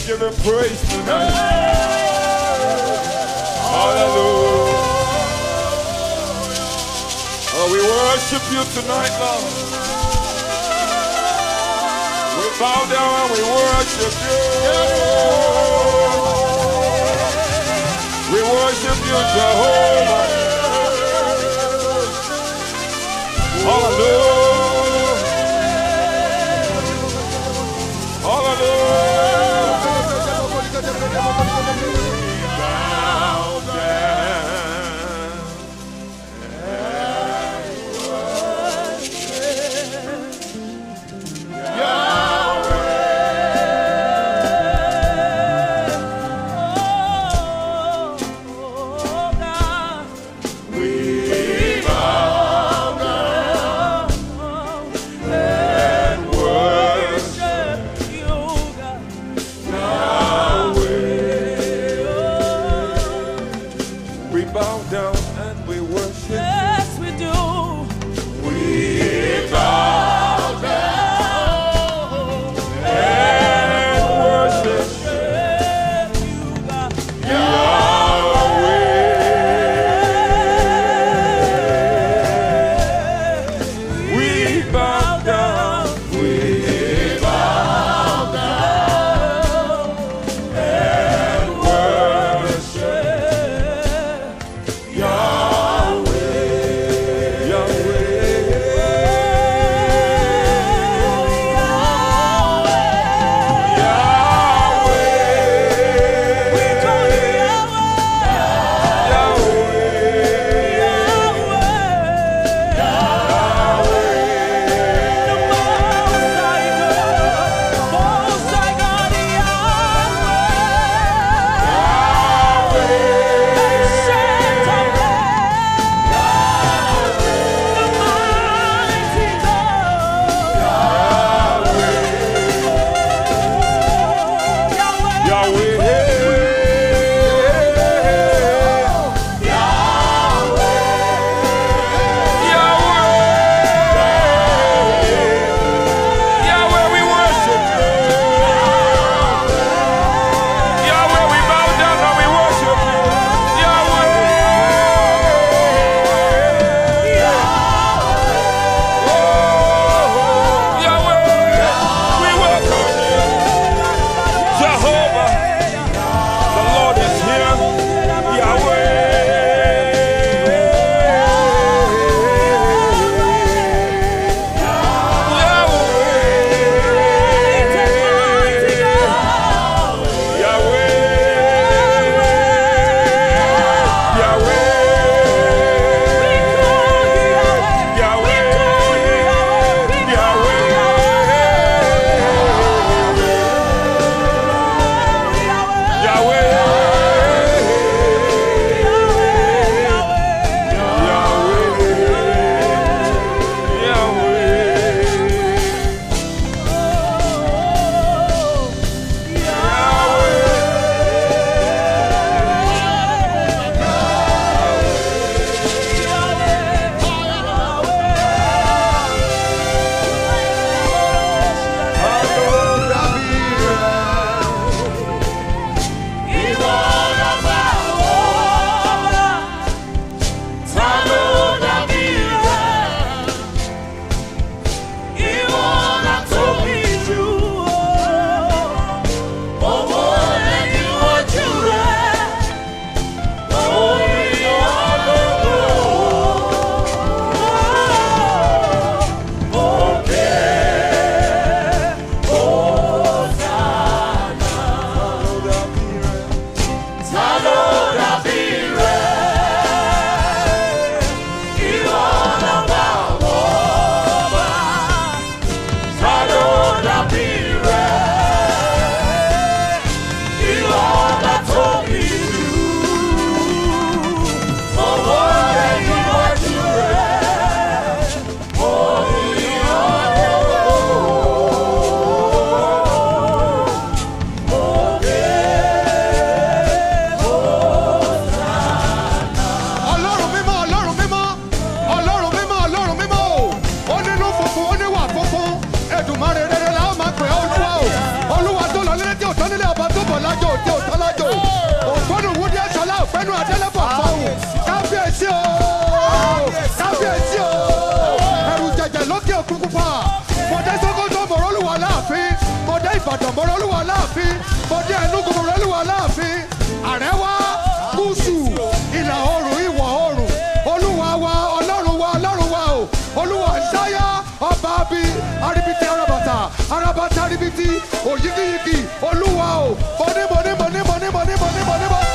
Give him praise tonight. Hallelujah. Oh, we worship you tonight, Lord. We bow down and we worship you. We worship you, Jehovah. Hallelujah. Hallelujah. Bow down and worship Yahweh. Oh, God. Arabataribiti, O Yigi, O Luao, Bone, Bone, Bone, Bone, Bone, Bone, Bone, Bone.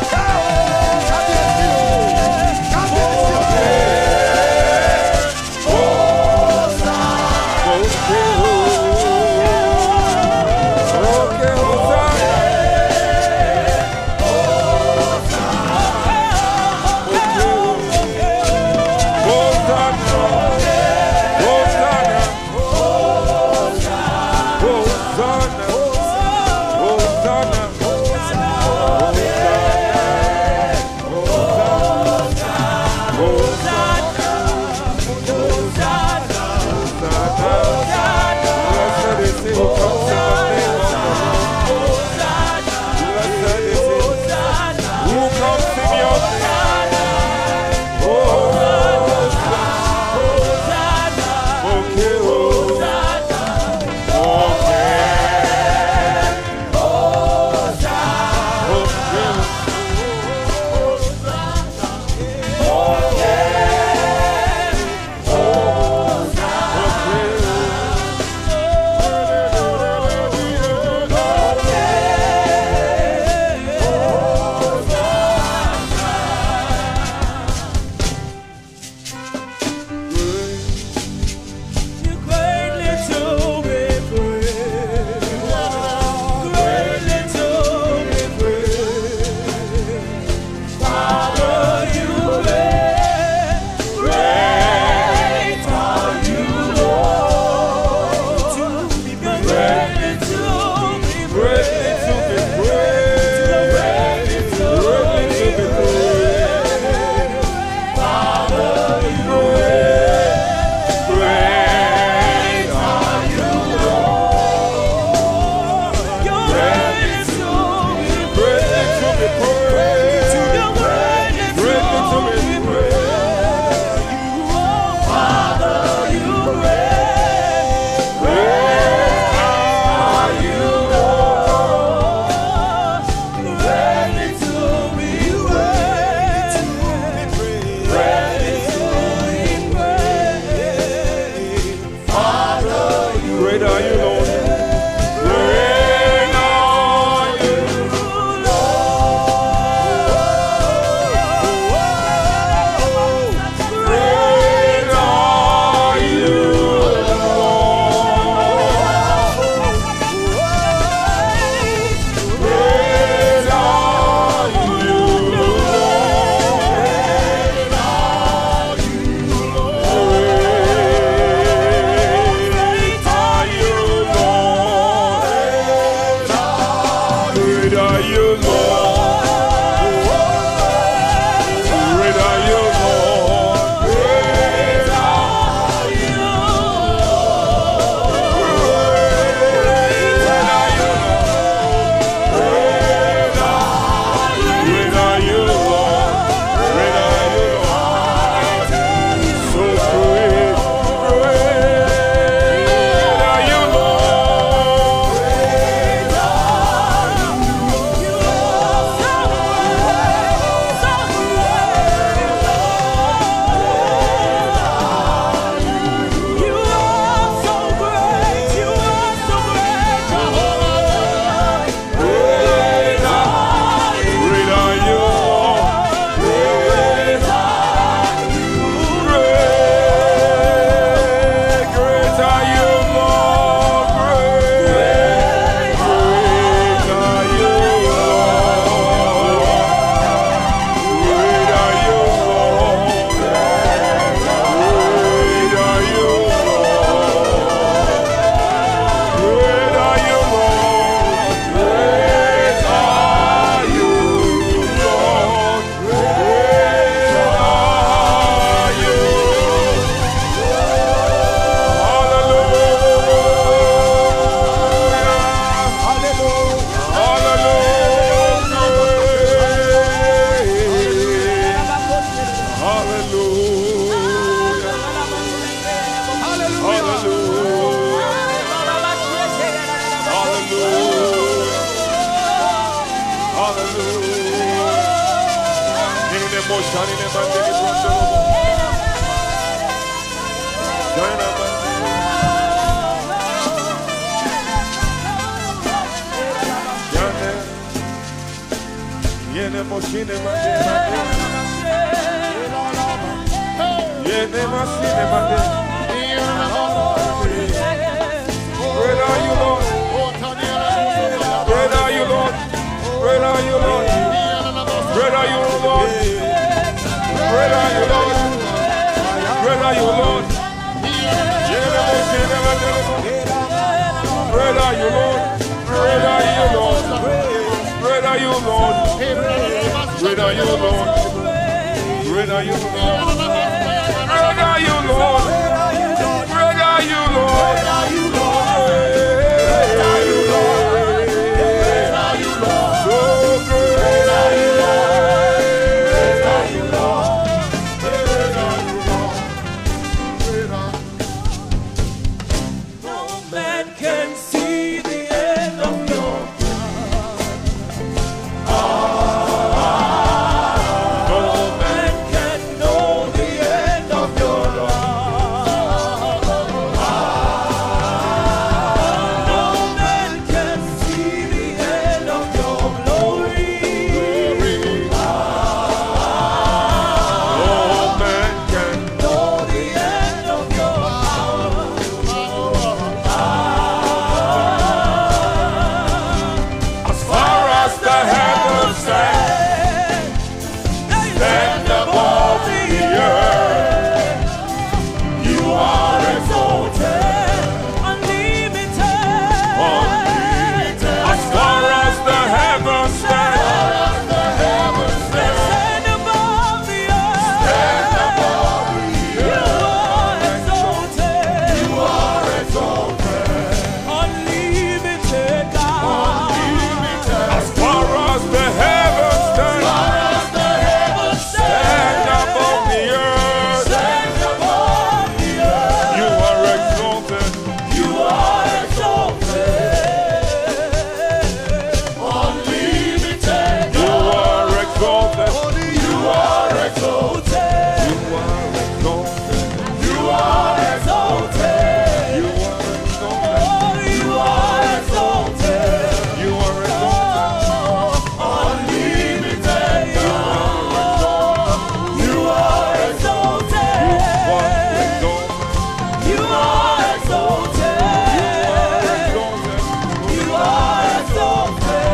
Great are you, Lord. Great are you, Lord. Great are you, Lord. Great are you, Lord. Great are you, Lord. Great are you, Lord. Great are you, Lord. Great are you, Lord. Great are you, Lord. Great are you, Lord. Great are you, Lord. Great are you, Lord. Great are you, Lord. Great are you, Lord. Great are you, Lord. Great are you, Lord. So great are you, Lord. Great are you, Lord. Great are you, Lord. Great are you. No man can see the end of your no man can know the end of your love. No man can see the end of your glory. No man can Know the end of your power. as far as the heavens stand, stand above the earth. You are exalted, unlimited. As far as the heavens stand, Stand above the earth. You are exalted, unlimited God. as far as the heavens stand, stand above the earth. Stand above the earth. You are exalted. You are exalted, unlimited You God. are exalted. You are exalted. You are exalted. You are exalted. You are exalted. Oh, you are exalted. You are exalted. Unlimited God. You are exalted. You are exalted. You are exalted.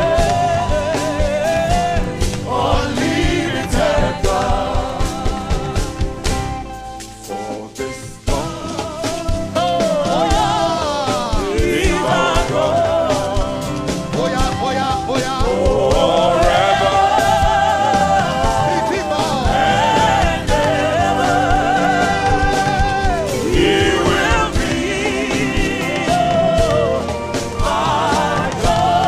Unlimited God. For this long He's our God. forever. He will be our God.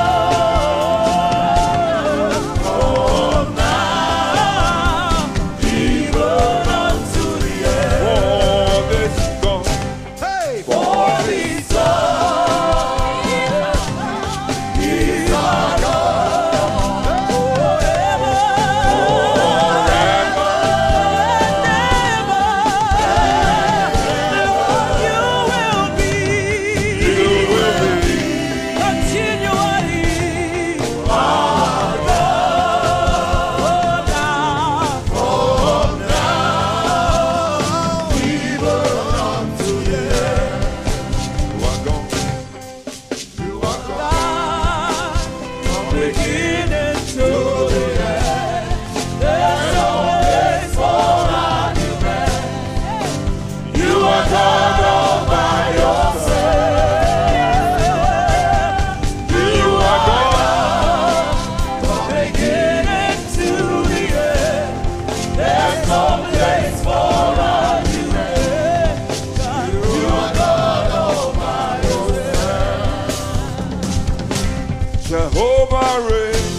From now, even unto the end. For this long For His Son, He's our God. Forever, forever. you will be continually our God. From now, even unto the end. You are gone. You are God, from beginning to the end. There's always more argument. You are God all by yourself. You are God, from beginning to the end. There's no place for argument. You are God all by yourself. Jehovah reigns.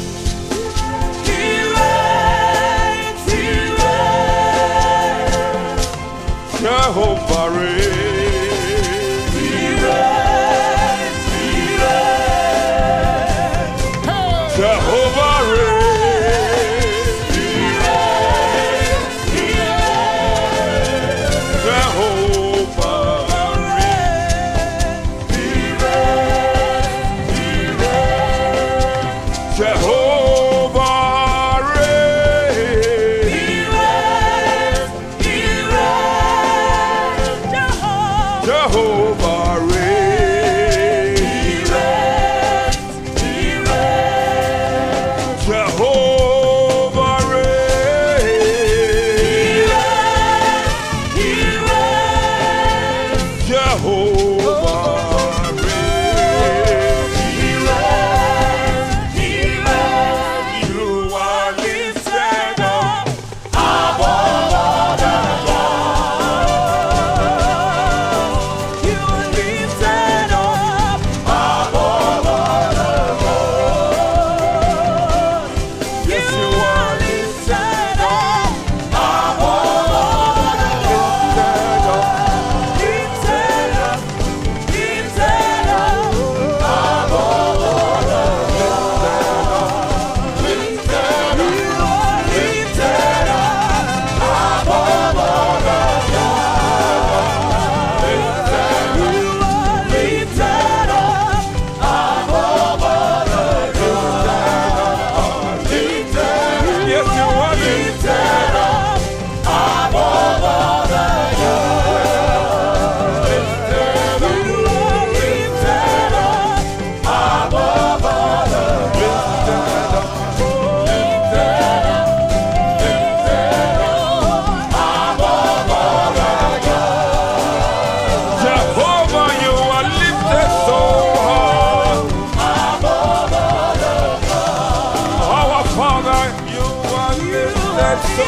He reigns, He reigns. Jehovah reigns. He reigns, He reigns. Jehovah reigns. He reigns, He reigns. Jehovah reigns. He reigns, He reigns. Jehovah reigns. Jehovah reigns. He reigns. Jehovah reigns. He reigns. Jehovah reigns. He reigns. You are lifted up. Above all the gods. You are lifted up. Above all the gods. Yes, you are Lifted up. Above all the lifted up. Lifted up. Lifted up. Above all the You are lifted up. Above all the You are lifted up. Above all Yes, you are lifted up. Above all the You are lifted up. Above all the Jehovah, you are lifted so high. Our Father, you are lifted so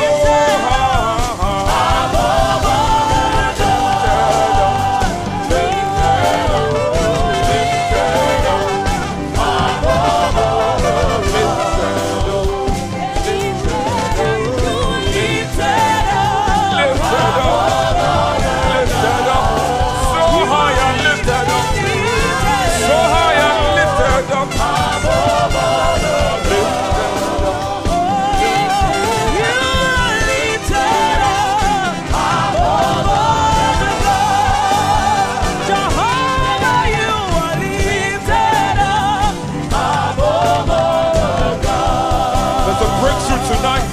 There's a breakthrough tonight.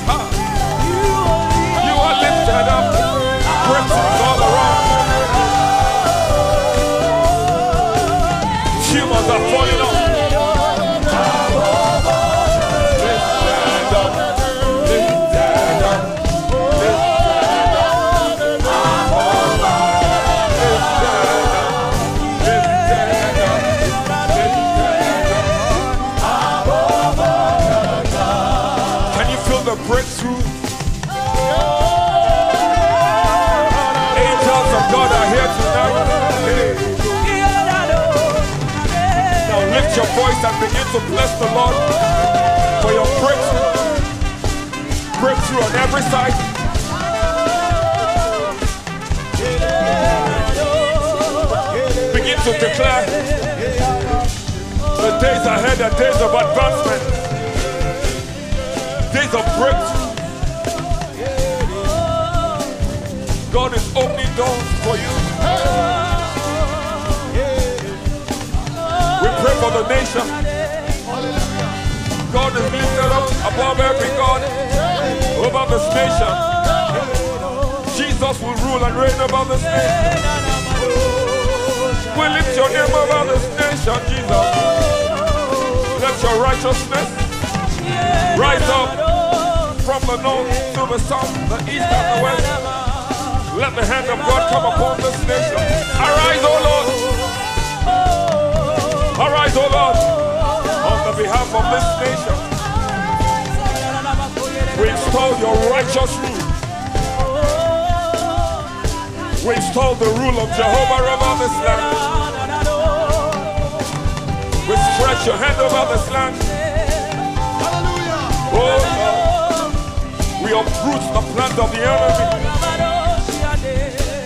You are lifted up. Breakthroughs all around. Humans are falling off. Lifted up. Lifted up. Can you feel the breakthrough? Angels of God are here tonight. Now lift your voice and begin to bless the Lord for your breakthrough. Breakthrough on every side. Begin to declare the days ahead are days of advancement. Days of breakthrough. God is opening doors for you. We pray for the nation. God is lifted up above every God over this nation. Jesus will rule and reign above this nation. We lift your name over this nation, Jesus. Let your righteousness rise up from the north to the south, the east and the west. Let the hand of God come upon this nation. Arise, O Lord. Arise, O Lord, on the behalf of this nation. We install your righteous rule. We install the rule of Jehovah over this land. We stretch your hand over this land. Oh Lord, we uproot the plans of the enemy.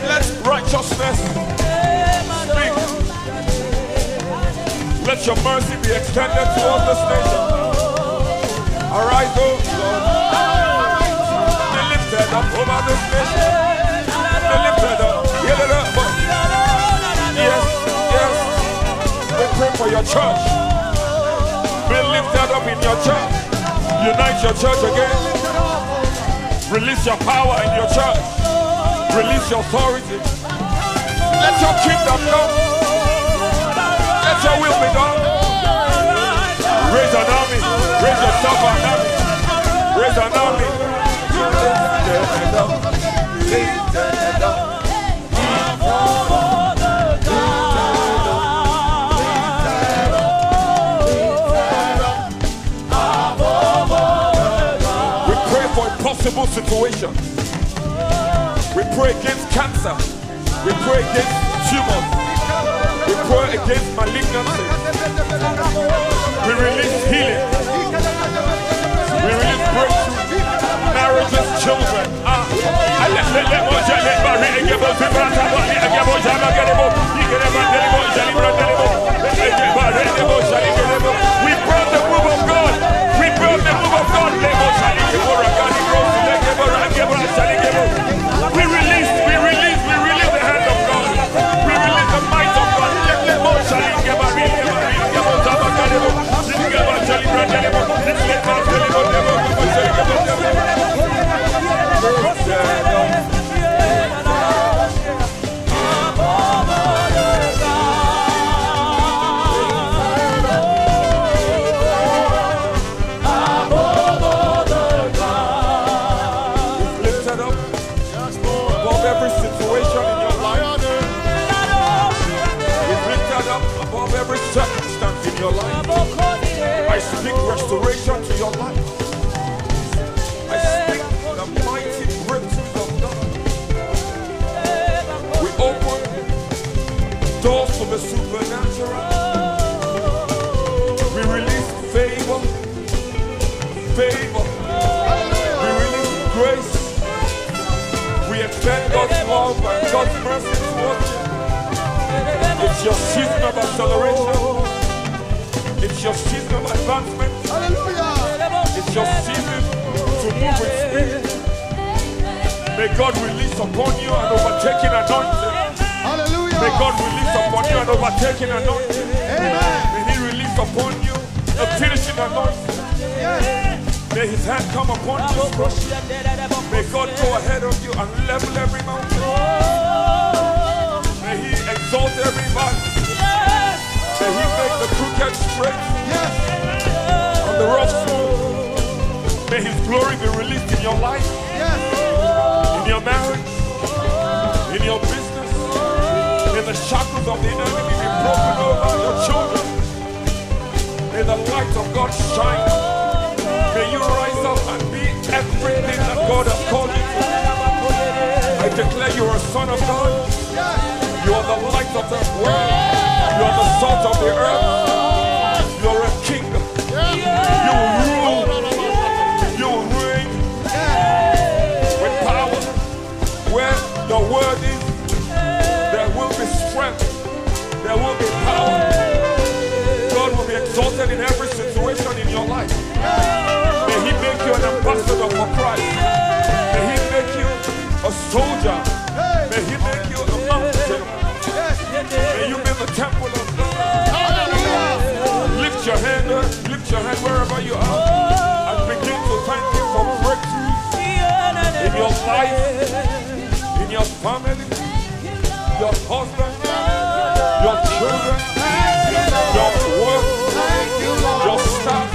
Let righteousness speak. Let your mercy be extended towards this nation. Arise, O Lord. Be lifted up over this nation. Be lifted up. Get it up. Yes, yes. We pray for your church. Be lifted up in your church. Unite your church again. Release your power in your church. Release your authority. Let your kingdom have come. Let your will be done. Raise an army. Raise yourself an army. Raise an army. We pray for impossible situations. We pray against cancer. We pray against tumors. We pray against malignancy. We release healing. We release breakthrough. Marriages, children. We brought the move of God. We brought the move of God. We release the hand of God. We release the might of God. Circumstance in your life. I speak restoration to your life. I speak the mighty breakthroughs of God. We open doors to the supernatural. We release favor. Favor. We release grace. We extend God's love and God's mercy towards you. It's your season of acceleration. It's your season of advancement. Hallelujah. It's your season to move with speed. May God release upon you an overtaking anointing. Hallelujah. May God release upon you an overtaking anointing. Amen. May He release upon you a finishing anointing. Yes. May His hand come upon you. May God go ahead of you and level every mountain. May He exalt every valley. Yes. May He make the crooked straight. Yes. On the rough smooth. May His glory be released in your life. Yes. In your marriage. In your business. May the shackles of the enemy be broken over your children. May the light of God shine. May you rise up and be everything that God has called you to. I declare you are a son of God. You are the light of the world. You are the salt of the earth. You are a king. You will rule. You will reign with power. Where your word is, there will be strength. There will be power. God will be exalted in every situation in your life. May He make you an ambassador for Christ. May He make you a soldier. May He make you a mountain. May you be the temple of God. Lift your hand wherever you are and begin to thank Him for breakthrough in your life, in your family, your husband, your children, your work, your staff,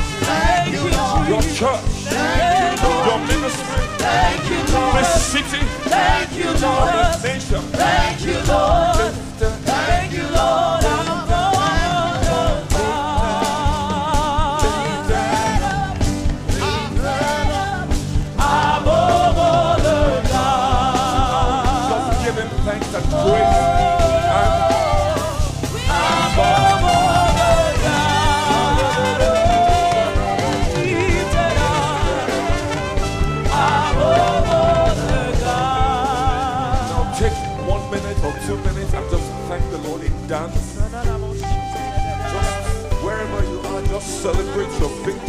your church, your ministry, this city, this nation. Thank you, Lord. Thank you, Lord. Just give Him thanks and praise. For 2 minutes and just thank the Lord in dance. Just wherever you are, just celebrate your victory.